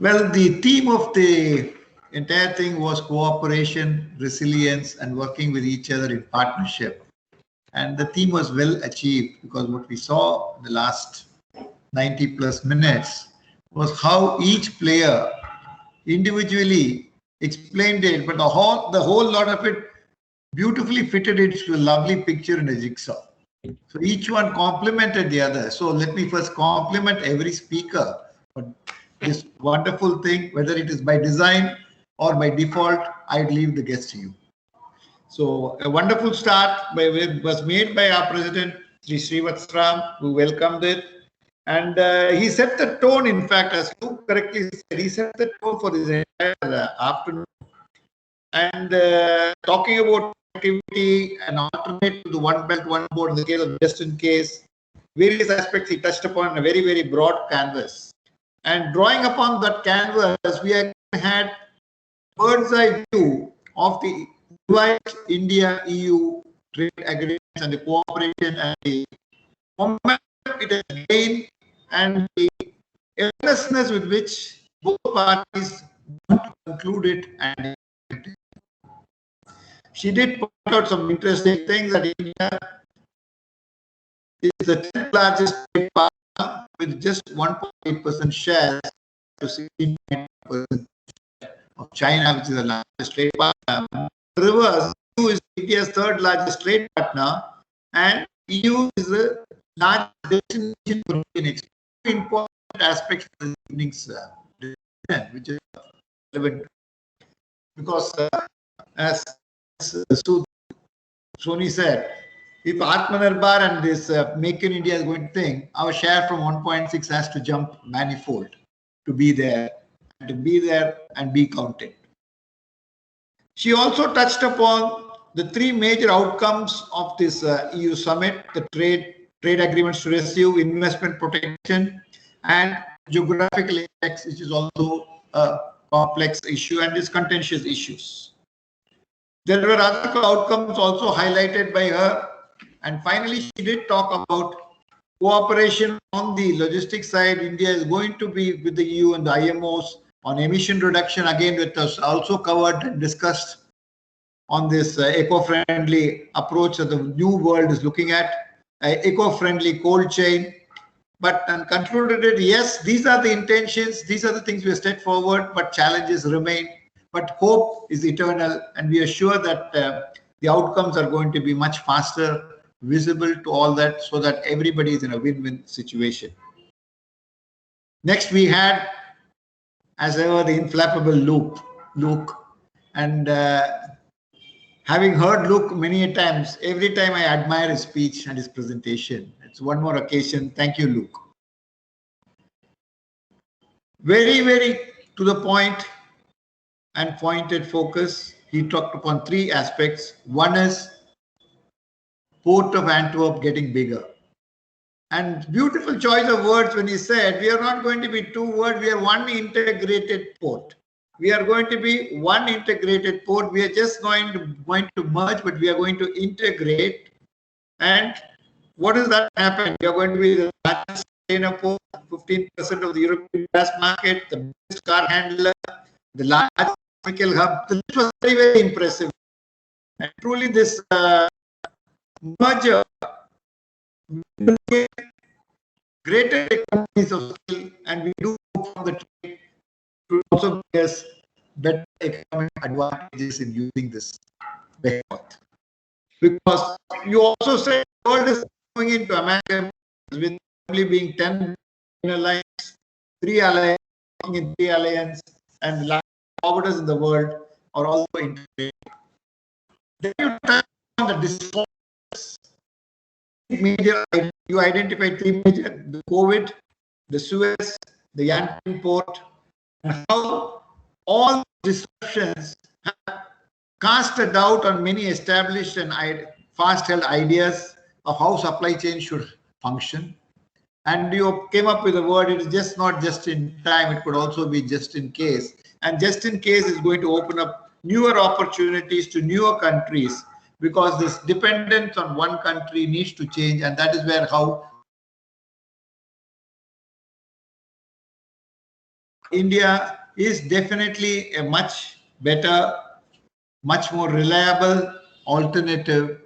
Well, the theme of the entire thing was cooperation, resilience, and working with each other in partnership. And the theme was well achieved, because what we saw in the last 90 plus minutes was how each player individually explained it, but the whole lot of it beautifully fitted into a lovely picture in a jigsaw. So each one complemented the other. So let me first compliment every speaker for this wonderful thing, whether it is by design or by default. I'd leave the guest to you. So a wonderful start was made by our president, Sri Srivatsram, who welcomed it. And he set the tone, in fact, as you correctly said, he set the tone for this entire afternoon. And talking about activity and alternate to the one belt, one board in the case of just in case, various aspects he touched upon in a very, very broad canvas. And drawing upon that canvas, we had bird's eye view of the revised India-EU trade agreements and the cooperation and the momentum it has gained and the earnestness with which both parties want to conclude it. And she did point out some interesting things, that India is the 10th largest trade partner with just 1.8% shares to 16% of China, which is the largest trade partner. Reverse, EU is India's third largest trade partner, and EU is the largest destination for Indian exports. Important aspects of the evening's discussion, which is relevant, because as Sony said, if Atmanirbhar and this Make in India is going to think, our share from 1.6 has to jump manifold to be there and be counted. She also touched upon the three major outcomes of this EU summit: the trade agreements to rescue, investment protection, and geographical index, which is also a complex issue and is contentious issues. There were other outcomes also highlighted by her. And finally, she did talk about cooperation on the logistics side. India is going to be with the EU and the IMOs on emission reduction. Again, it was also covered and discussed on this eco-friendly approach that the new world is looking at, eco-friendly cold chain. But and concluded it, yes, these are the intentions, these are the things we have set forward, but challenges remain. But hope is eternal, and we are sure that the outcomes are going to be much faster, visible to all that, so that everybody is in a win-win situation. Next, we had, as ever, the inflappable Luke. And having heard Luke many a times, every time I admire his speech and his presentation. It's one more occasion. Thank you, Luke. Very, very to the point and pointed focus. He talked upon three aspects. One is Port of Antwerp getting bigger. And beautiful choice of words when he said, we are not going to be two words, we are one integrated port. We are going to be one integrated port. We are just going to merge, but we are going to integrate. And what does that happen? We are going to be the largest container port, 15% of the European gas market, the biggest car handler, the largest chemical hub. This was very, very impressive. And truly this merger will create greater economies of scale, and we do hope from the trade to also bring us better economic advantages in using this path. Because you also say the world is going into amalgam with only being 10 alliance, 3 alliance, in 3 alliance, and the forwarders in the world are also integrated. Then you touch on the disorders. Major, you identify 3 major: the COVID, the Suez, the Antwerp port, and how all disruptions have cast a doubt on many established and fast-held ideas of how supply chain should function. And you came up with a word, it is just not just in time, it could also be just in case. And just in case is going to open up newer opportunities to newer countries, because this dependence on one country needs to change, and that is where how India is definitely a much better, much more reliable alternative,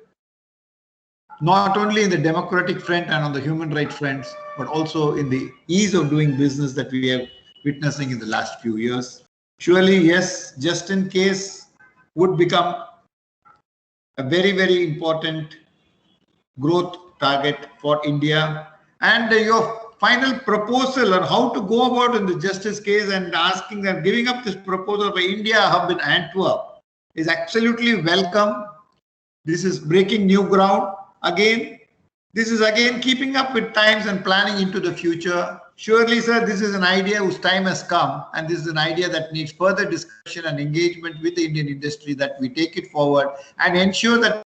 not only in the democratic front and on the human rights fronts, but also in the ease of doing business that we are witnessing in the last few years. Surely, yes, just in case would become a very, very important growth target for India. And your final proposal on how to go about in the justice case and asking them, giving up this proposal for India hub in Antwerp is absolutely welcome. This is breaking new ground. Again, this is again keeping up with times and planning into the future. Surely, sir, this is an idea whose time has come, and this is an idea that needs further discussion and engagement with the Indian industry, that we take it forward and ensure that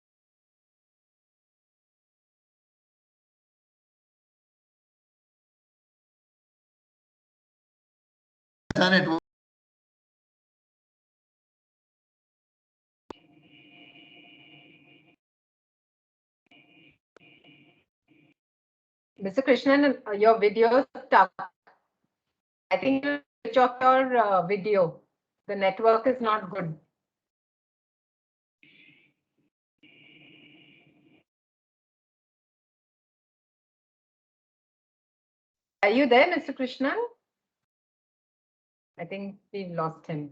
it. Mr. Krishnan, your video is stuck. I think you switch off your video. The network is not good. Are you there, Mr. Krishnan? I think we've lost him.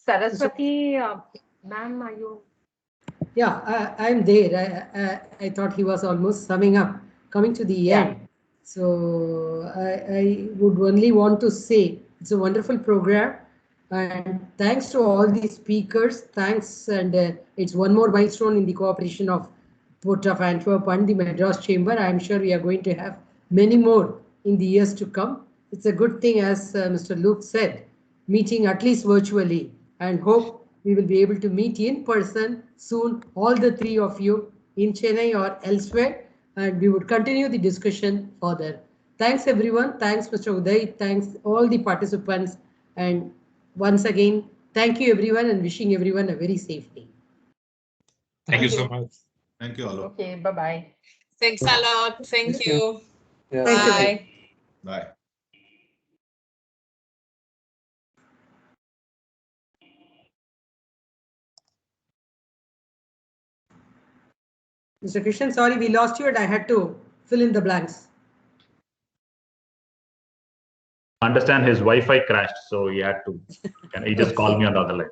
Saraswati, ma'am, are you? Yeah, I'm there. I thought he was almost summing up, coming to the end. So I would only want to say it's a wonderful program. And thanks to all the speakers. Thanks. And it's one more milestone in the cooperation of Port of Antwerp and the Madras Chamber. I'm sure we are going to have many more in the years to come. It's a good thing, as Mr. Luke said, meeting at least virtually, and hope we will be able to meet in person soon, all the 3 of you in Chennai or elsewhere, and we would continue the discussion further. Thanks everyone. Thanks Mr. Uday. Thanks all the participants. And once again, thank you everyone, and wishing everyone a very safe day. Thank you so much. Thank you, all. Okay, bye-bye. Thanks a lot. Thank you. Yeah. Bye. Bye. Mr. Krishnan, sorry we lost you and I had to fill in the blanks. Understand his Wi-Fi crashed, so he had to. He just called me on the other line.